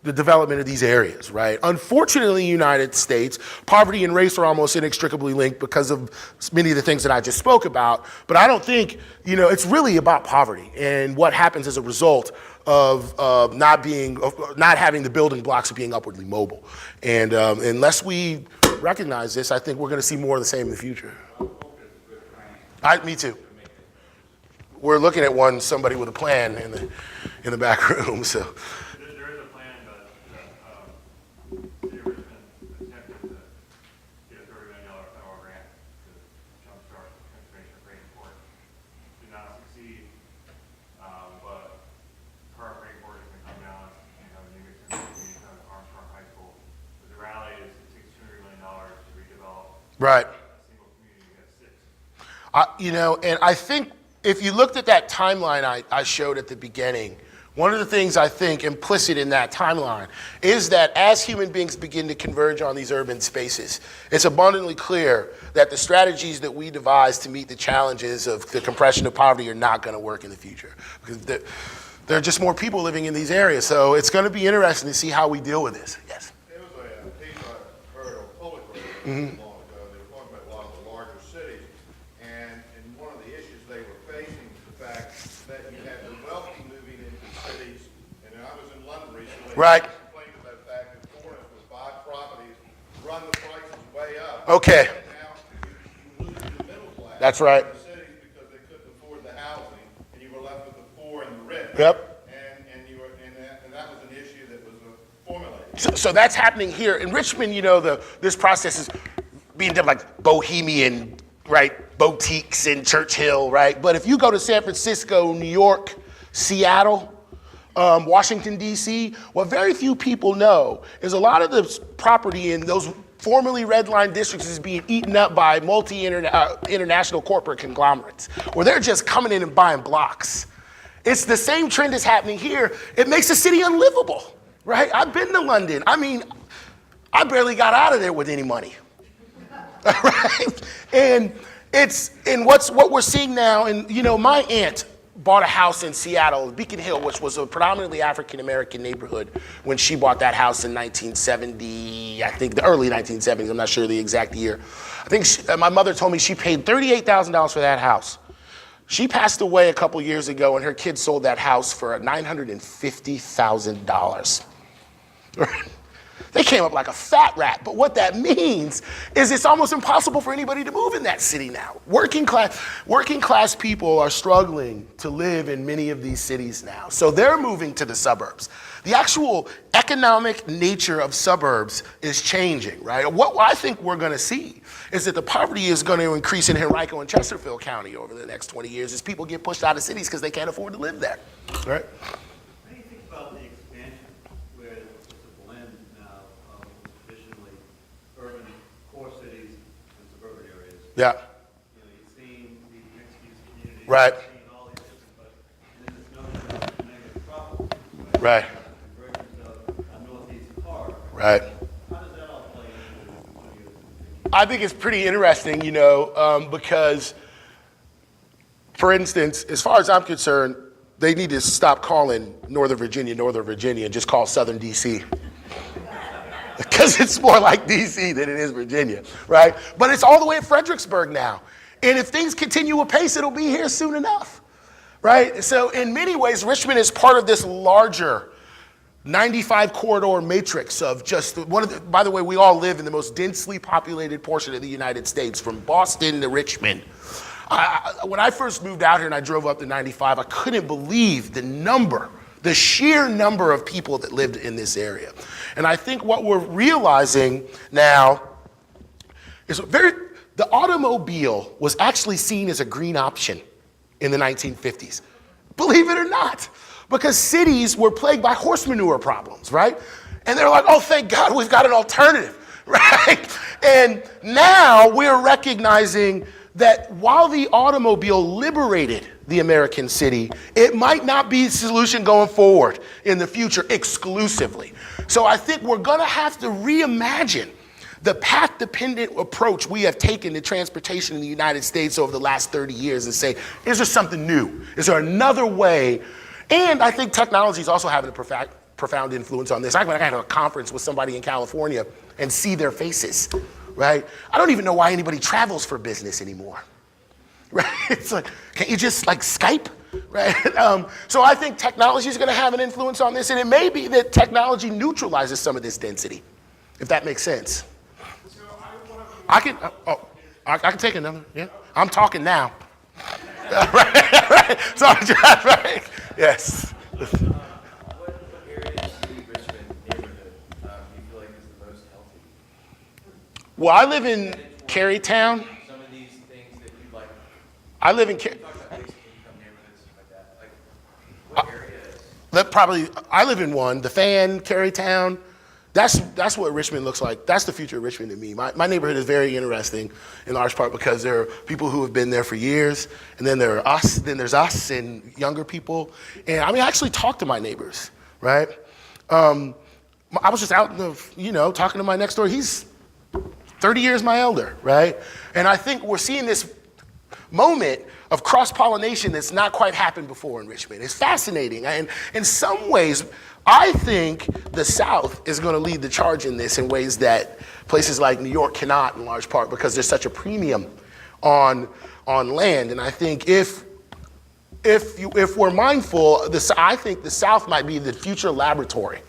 the development of these areas, right? Unfortunately, in the United States, poverty and race are almost inextricably linked because of many of the things that I just spoke about. But I don't think, it's really about poverty and what happens as a result of not having the building blocks of being upwardly mobile. And unless we recognize this, I think we're going to see more of the same in the future. Me too. We're looking at somebody with a plan in the back room. So. There is a plan, but City of Richmond attempted to get a $30 million federal grant to jumpstart transformation of Green Court. Did not succeed, but current Green Court is going to come down and have a new community at Armstrong High School. But the rally is it takes $200 million to redevelop Right. a single community. We have 6. And I think if you looked at that timeline I showed at the beginning, one of the things I think implicit in that timeline is that as human beings begin to converge on these urban spaces, it's abundantly clear that the strategies that we devise to meet the challenges of the compression of poverty are not going to work in the future. Because there are just more people living in these areas. So it's going to be interesting to see how we deal with this. Yes? There was a piece I heard on public radio not long ago. They were talking about a lot of the larger cities, and one of the issues they were facing is the fact that you had the wealthy moving into cities, and I was in London recently, Right. Complained about the fact that foreigners would buy properties, run the prices way up. Okay. And now you lose the middle class. That's right. In the cities because they couldn't afford the housing, and you were left with the poor and the rich. Yep. And that was an issue that was formulated. So that's happening here in Richmond. You know, this process is being done like bohemian, right? Boutiques in Churchill, right? But if you go to San Francisco, New York, Seattle, Washington, D.C., what very few people know is a lot of the property in those formerly redline districts is being eaten up by international corporate conglomerates, where they're just coming in and buying blocks. It's the same trend that's happening here. It makes the city unlivable, right? I've been to London. I mean, I barely got out of there with any money, right? And what we're seeing now, and you know, my aunt bought a house in Seattle, Beacon Hill, which was a predominantly African-American neighborhood when she bought that house in 1970, I think the early 1970s, I'm not sure the exact year. I think my mother told me she paid $38,000 for that house. She passed away a couple years ago and her kids sold that house for $950,000. They came up like a fat rat, but what that means is it's almost impossible for anybody to move in that city now. Working class people are struggling to live in many of these cities now, so they're moving to the suburbs. The actual economic nature of suburbs is changing, right? What I think we're gonna see is that the poverty is gonna increase in Henrico and Chesterfield County over the next 20 years as people get pushed out of cities because they can't afford to live there, right? How do you think about the expansion where it's a blend now of traditionally urban core cities and suburban areas? Yeah, You know, you've seen these mixed-use communities. Right. You've seen all these different, but then this notion of negative problem. right, Convergence of a northeast corridor. right. How does that all play into your I think it's pretty interesting, you know, because, for instance, as far as I'm concerned, they need to stop calling Northern Virginia, and just call Southern DC. Because it's more like DC than it is Virginia, right? But it's all the way at Fredericksburg now. And if things continue apace, it'll be here soon enough, right? So in many ways, Richmond is part of this larger 95 corridor matrix of just by the way, we all live in the most densely populated portion of the United States, from Boston to Richmond. When I first moved out here and I drove up to 95, I couldn't believe the sheer number of people that lived in this area. And I think what we're realizing now is the automobile was actually seen as a green option in the 1950s. Believe it or not. Because cities were plagued by horse manure problems, right? And they're like, oh, thank God we've got an alternative, right? And now we're recognizing that while the automobile liberated the American city, it might not be the solution going forward in the future exclusively. So I think we're gonna have to reimagine the path-dependent approach we have taken to transportation in the United States over the last 30 years and say, is there something new? Is there another way? And I think technology is also having a profound influence on this. I went to a conference with somebody in California and see their faces, right? I don't even know why anybody travels for business anymore, right? It's like, can't you just like Skype, right? So I think technology is going to have an influence on this, and it may be that technology neutralizes some of this density, if that makes sense. I can take another, yeah. I'm talking now. right. Sorry, Josh, right? Yes. What areas in Richmond neighborhood do you feel like is the most healthy? Well, I live in Carytown. Some of these things that you like. I live in You talk about basic income neighborhoods, stuff like that. Like, what area is? I live in one, the Fan, Carytown. That's what Richmond looks like. That's the future of Richmond to me. My neighborhood is very interesting in large part because there are people who have been there for years, and then there's us and younger people. And I mean, I actually talk to my neighbors, right? I was just out talking to my next door. He's 30 years my elder, right? And I think we're seeing this moment of cross-pollination that's not quite happened before in Richmond. It's fascinating. And in some ways, I think the South is going to lead the charge in this in ways that places like New York cannot, in large part because there's such a premium on land. And I think if we're mindful, I think the South might be the future laboratory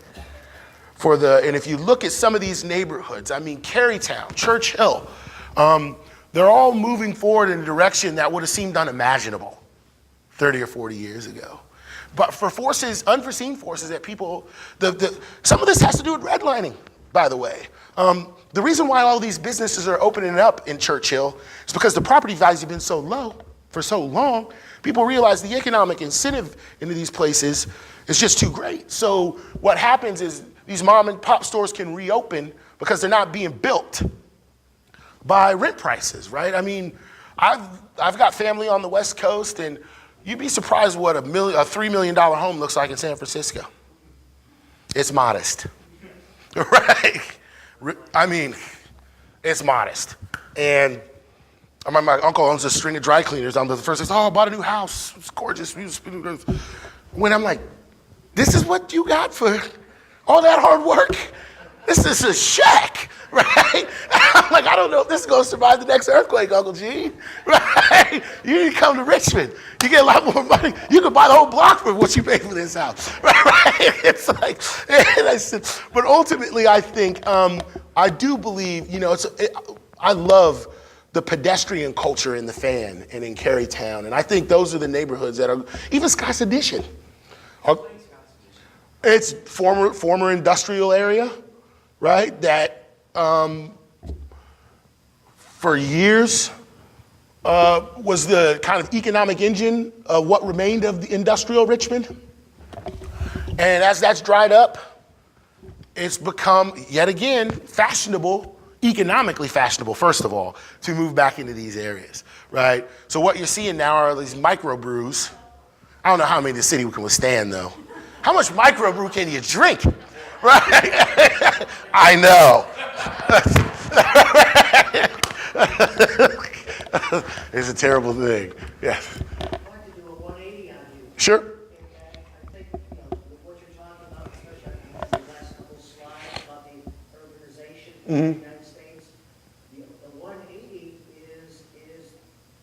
and if you look at some of these neighborhoods, I mean, Carytown, Church Hill, they're all moving forward in a direction that would have seemed unimaginable 30 or 40 years ago. But for forces, unforeseen forces that people, some of this has to do with redlining, by the way. The reason why all these businesses are opening up in Churchill is because the property values have been so low for so long, people realize the economic incentive into these places is just too great. So what happens is these mom and pop stores can reopen because they're not being built by rent prices, right? I mean, I've got family on the West Coast, and you'd be surprised what a $3 million home looks like in San Francisco. It's modest, right? I mean, it's modest. And my uncle owns a string of dry cleaners. I'm the first to say, oh, I bought a new house. It's gorgeous. When I'm like, this is what you got for all that hard work? This is a shack, right? I'm like, I don't know if this is going to survive the next earthquake, Uncle Gene, right? You need to come to Richmond. You get a lot more money. You can buy the whole block for what you pay for this house, right? It's like, and I said, but ultimately, I think, I do believe, I love the pedestrian culture in the Fan and in Carytown, and I think those are the neighborhoods that are, even Scott's Addition. It's former industrial area, right? That for years was the kind of economic engine of what remained of the industrial Richmond. And as that's dried up, it's become, yet again, fashionable, economically fashionable, first of all, to move back into these areas, right? So what you're seeing now are these microbrews. I don't know how many the city can withstand, though. How much microbrew can you drink, right? I know. It's a terrible thing. Yeah. I'd like to do a 180 on you. Sure. And I think, what you're talking about, especially on the last couple slides about the urbanization of the United States, the 180 is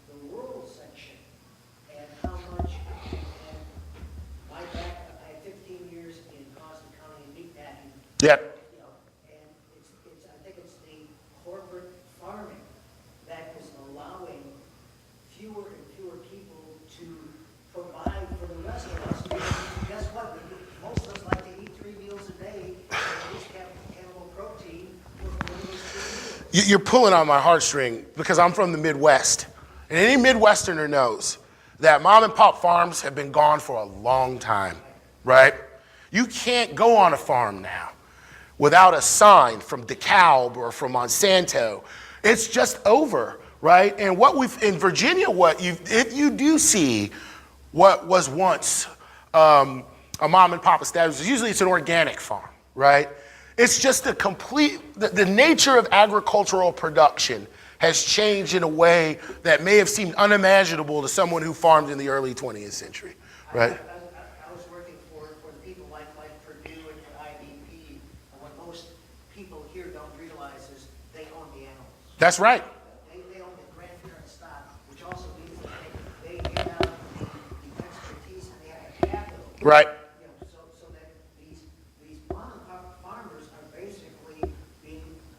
the rural section and how much, and I had 15 years in Austin County and meatpacking. Yep. And I think it's the corporate farming that is allowing fewer and fewer people to provide for the rest of us. Because guess what? Most of us like to eat 3 meals a day, and at least have animal protein for those 3 meals. You're pulling on my heartstring because I'm from the Midwest. And any Midwesterner knows that mom and pop farms have been gone for a long time, right? You can't go on a farm now without a sign from DeKalb or from Monsanto. It's just over, right? And in Virginia, if you do see what was once a mom and pop establishment, usually it's an organic farm, right? It's just the nature of agricultural production has changed in a way that may have seemed unimaginable to someone who farmed in the early 20th century, right? I was working for the people like Purdue and for IDP, and what most people here don't realize is they own the animals. That's right. They own the grandparent stock, which also means that they have the expertise and they have capital. Right. So that these mom and pop farmers are basically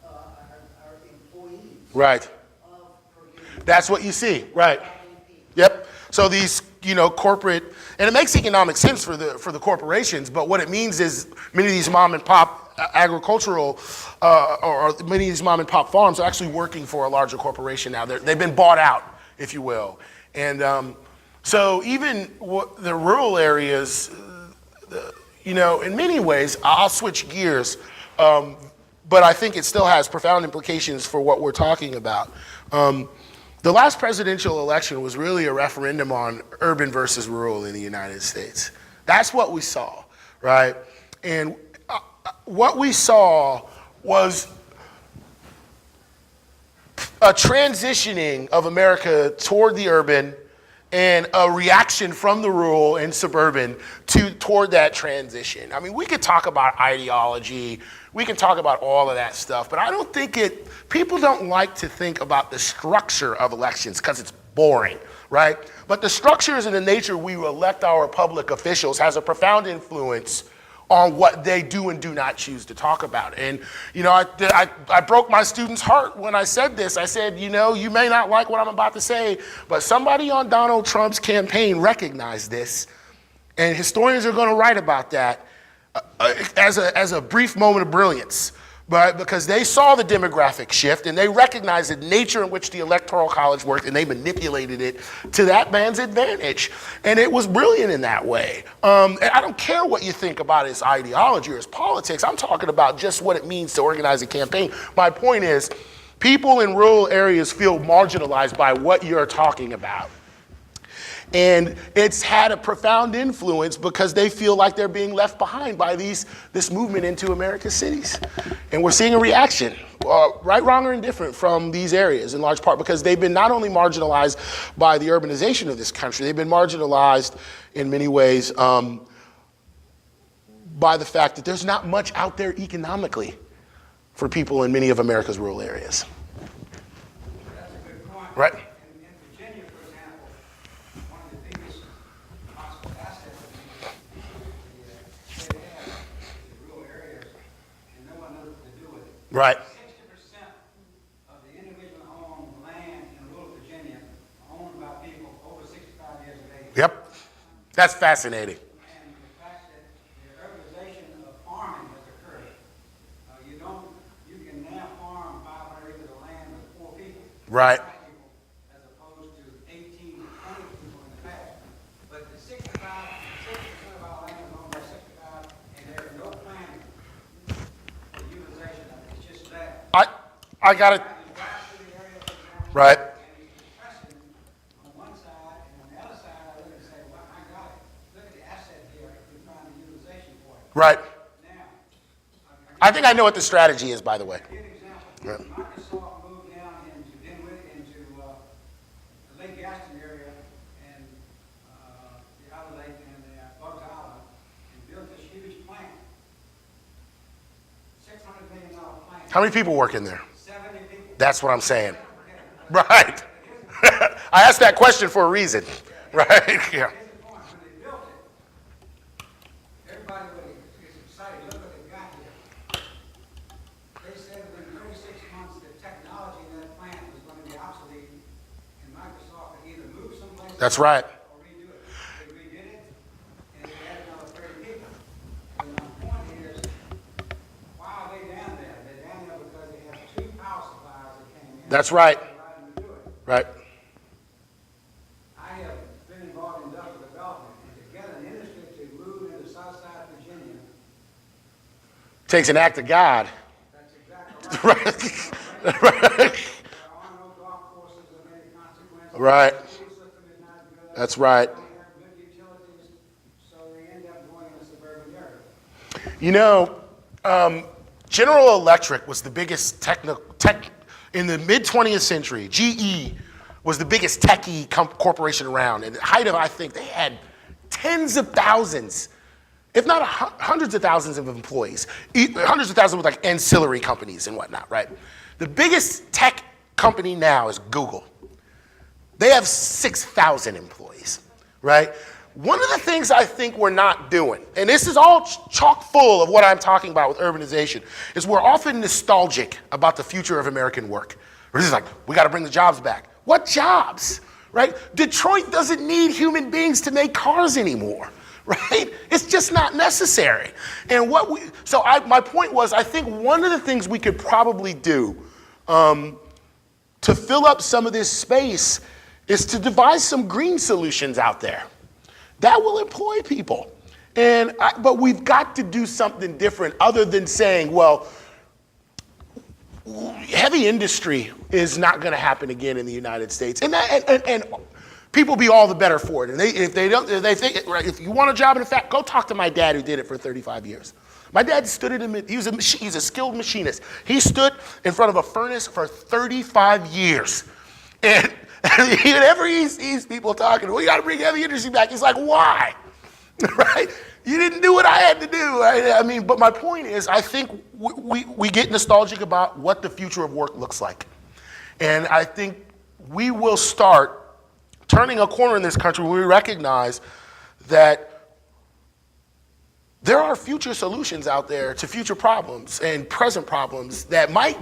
are employees. Right. Of Purdue. That's what you see, right? Yep. So these, corporate, and it makes economic sense for the corporations, but what it means is many of these mom and pop agricultural, or many of these mom and pop farms are actually working for a larger corporation now. They've been bought out, if you will. And so even the rural areas, in many ways, I'll switch gears, but I think it still has profound implications for what we're talking about. The last presidential election was really a referendum on urban versus rural in the United States. That's what we saw, right? And what we saw was a transitioning of America toward the urban and a reaction from the rural and suburban toward that transition. I mean, we could talk about ideology, we can talk about all of that stuff, but I don't think people don't like to think about the structure of elections because it's boring, right? But the structures and the nature we elect our public officials has a profound influence on what they do and do not choose to talk about. And, you know, I broke my students' heart when I said this. I said, you know, you may not like what I'm about to say, but somebody on Donald Trump's campaign recognized this, and historians are going to write about that as a brief moment of brilliance. But because they saw the demographic shift and they recognized the nature in which the Electoral College worked, and they manipulated it to that man's advantage. And it was brilliant in that way. And I don't care what you think about his ideology or his politics. I'm talking about just what it means to organize a campaign. My point is, people in rural areas feel marginalized by what you're talking about. And it's had a profound influence because they feel like they're being left behind by this movement into America's cities. And we're seeing a reaction, right, wrong, or indifferent, from these areas in large part because they've been not only marginalized by the urbanization of this country, they've been marginalized in many ways by the fact that there's not much out there economically for people in many of America's rural areas. That's a good point. Right. In Virginia, for example, one of the biggest possible assets of the state has is the rural areas, and no one knows what to do with it. Right. 60% of the individual owned land in rural Virginia are owned by people over 65 years of age. Yep. That's fascinating. And the fact that the urbanization of farming has occurred, you can now farm 500 acres of land with 4 people. Right. 5 people, as opposed to 18 to 20 people in the past. But the 6% of our land is owned by 65, and there is no plan for utilization of it. It's just that. I got it. You drive through the area, for example, Right. and it's depressing on one side, and on the other side, I look and say, well, I got it. Look at the asset here, we find the utilization for it. Right. Now, I think I know what the strategy is, by the way. give an example. Right. Microsoft moved down into Dinwiddie, into the Lake Gaston area, and the other lake and Bugs Island, and built this huge plant. $600 million plant. How many people work in there? 70 people. That's what I'm saying. Right. I asked that question for a reason. Right. Yeah. Here's the point, when they built it, everybody was excited, look what they got here. They said within 36 months, the technology in that plant was going to be obsolete, and Microsoft could either move someplace. That's right. Or redo it. They redid it, and they added another 30 people. And my point is, why are they down there? They're down there because they have 2 power suppliers that came in. That's right. That allowed them to do it. Right. I have been involved in industrial development, and to get an industry to move into Southside Virginia, Takes an act of God. that's exactly right. Right. There are no golf courses of any consequence. Right. The school system is not good. That's right. They don't have good utilities, so they end up going in a suburban area. You know, General Electric was the biggest tech in the mid 20th century. GE was the biggest techie corporation around. And Hayter, I think they had tens of thousands, if not hundreds of thousands of employees, hundreds of thousands with like ancillary companies and whatnot, right? The biggest tech company now is Google. They have 6,000 employees, right? One of the things I think we're not doing, and this is all chock full of what I'm talking about with urbanization, is we're often nostalgic about the future of American work. We're just like, we got to bring the jobs back. What jobs, right? Detroit doesn't need human beings to make cars anymore, right? It's just not necessary. And my point was, I think one of the things we could probably do to fill up some of this space is to devise some green solutions out there that will employ people. But we've got to do something different other than saying, well, heavy industry is not going to happen again in the United States. And people be all the better for it. And if you want a job in a factory, go talk to my dad who did it for 35 years. My dad stood he's a skilled machinist. He stood in front of a furnace for 35 years. And whenever he sees people talking, we got to bring heavy industry back, he's like, why? Right? You didn't do what I had to do. I mean, but my point is, I think we get nostalgic about what the future of work looks like. And I think we will start turning a corner in this country where we recognize that there are future solutions out there to future problems and present problems that might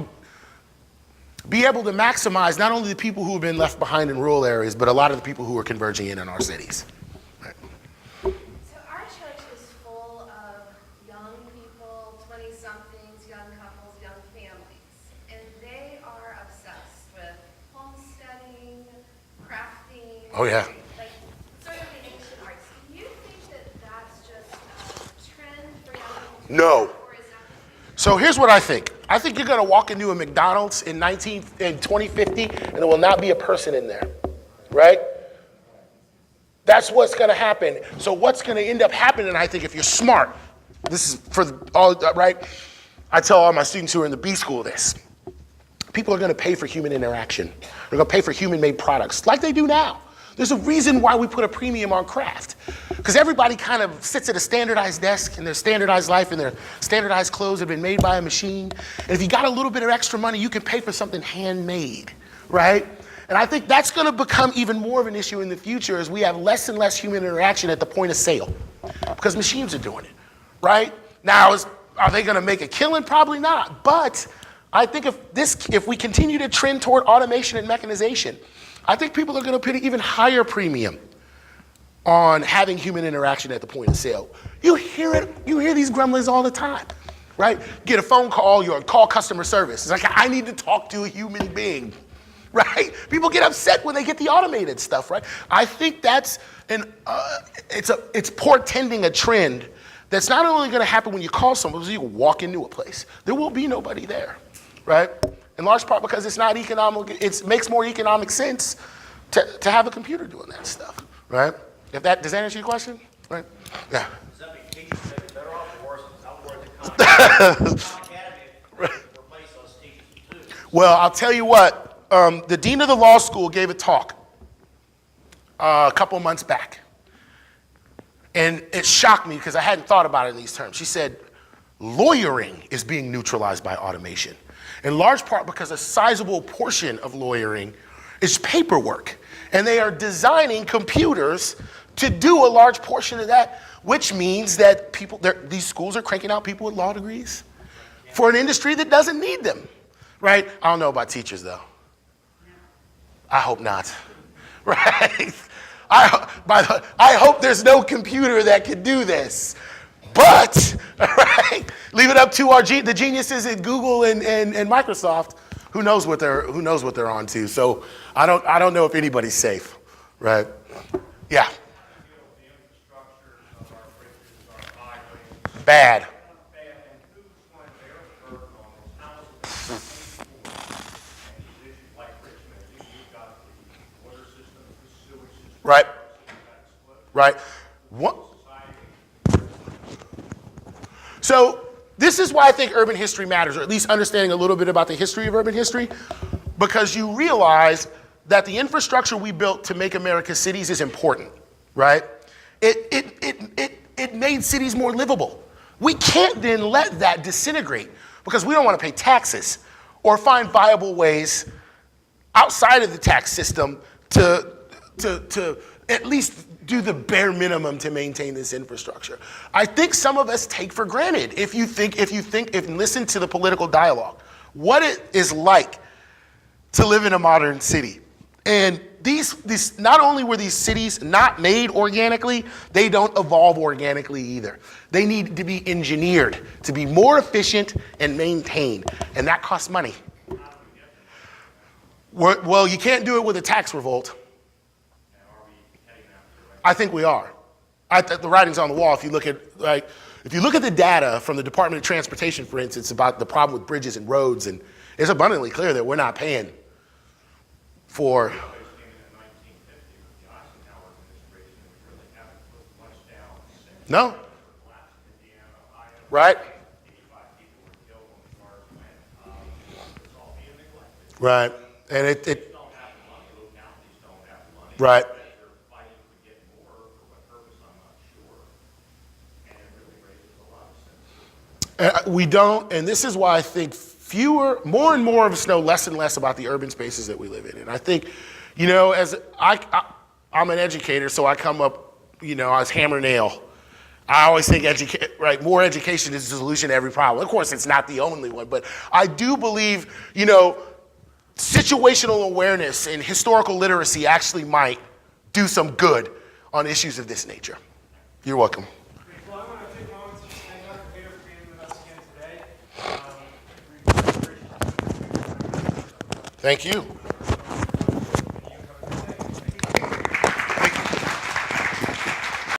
be able to maximize not only the people who have been left behind in rural areas, but a lot of the people who are converging in our cities. Right. So our church is full of young people, 20-somethings, young couples, young families, and they are obsessed with homesteading, crafting. Oh, yeah. Like sort of the ancient arts. Do you think that that's just a trend for young people? No. Or is that So here's what I think. I think you're gonna walk into a McDonald's in 2050 and there will not be a person in there, right? That's what's gonna happen. So what's gonna end up happening, I think, if you're smart, this is for all, right? I tell all my students who are in the B school this. People are gonna pay for human interaction. They're gonna pay for human-made products, like they do now. There's a reason why we put a premium on craft. Because everybody kind of sits at a standardized desk in their standardized life and their standardized clothes have been made by a machine. And if you got a little bit of extra money, you can pay for something handmade, right? And I think that's gonna become even more of an issue in the future as we have less and less human interaction at the point of sale. Because machines are doing it, right? Now, are they gonna make a killing? Probably not. But I think if we continue to trend toward automation and mechanization, I think people are going to put an even higher premium on having human interaction at the point of sale. You hear it, you hear these grumblings all the time, right? Get a phone call, you call customer service. It's like, I need to talk to a human being, right? People get upset when they get the automated stuff, right? I think that's it's portending a trend that's not only going to happen when you call someone, but you walk into a place. There will be nobody there, right? In large part because it's not economic, it makes more economic sense to have a computer doing that stuff, right? Does that answer your question? Right? Yeah. Does that make teachers maybe better off or worse? I'm worried that Khan Academy replace us teachers too. Well, I'll tell you what, the dean of the law school gave a talk a couple months back. And it shocked me because I hadn't thought about it in these terms. She said, lawyering is being neutralized by automation. In large part because a sizable portion of lawyering is paperwork. And they are designing computers to do a large portion of that, which means that these schools are cranking out people with law degrees for an industry that doesn't need them, right? I don't know about teachers though. I hope not, right? I hope there's no computer that can do this. But, right, leave it up to the geniuses at Google and Microsoft, who knows what they're on to. So I don't know if anybody's safe, right? Yeah. Bad. Right. Right. What? So this is why I think urban history matters, or at least understanding a little bit about the history of urban history, because you realize that the infrastructure we built to make America's cities is important, right? It made cities more livable. We can't then let that disintegrate because we don't want to pay taxes or find viable ways outside of the tax system to at least do the bare minimum to maintain this infrastructure. I think some of us take for granted if you listen to the political dialogue, what it is like to live in a modern city. And these not only were these cities not made organically, they don't evolve organically either. They need to be engineered to be more efficient and maintained, and that costs money. Well, you can't do it with a tax revolt. I think we are. The writing's on the wall. If you look at the data from the Department of Transportation, for instance, about the problem with bridges and roads, and it's abundantly clear that we're not paying for. No. Right. Right. And it. Right. We don't, and this is why I think more and more of us know less and less about the urban spaces that we live in. And I think, as I'm an educator, so I come up, as hammer nail. I always think more education is the solution to every problem. Of course, it's not the only one, but I do believe, situational awareness and historical literacy actually might do some good on issues of this nature. You're welcome. Well, I want to take a moment to just thank Dr. Hayter for being with us again today. Thank you.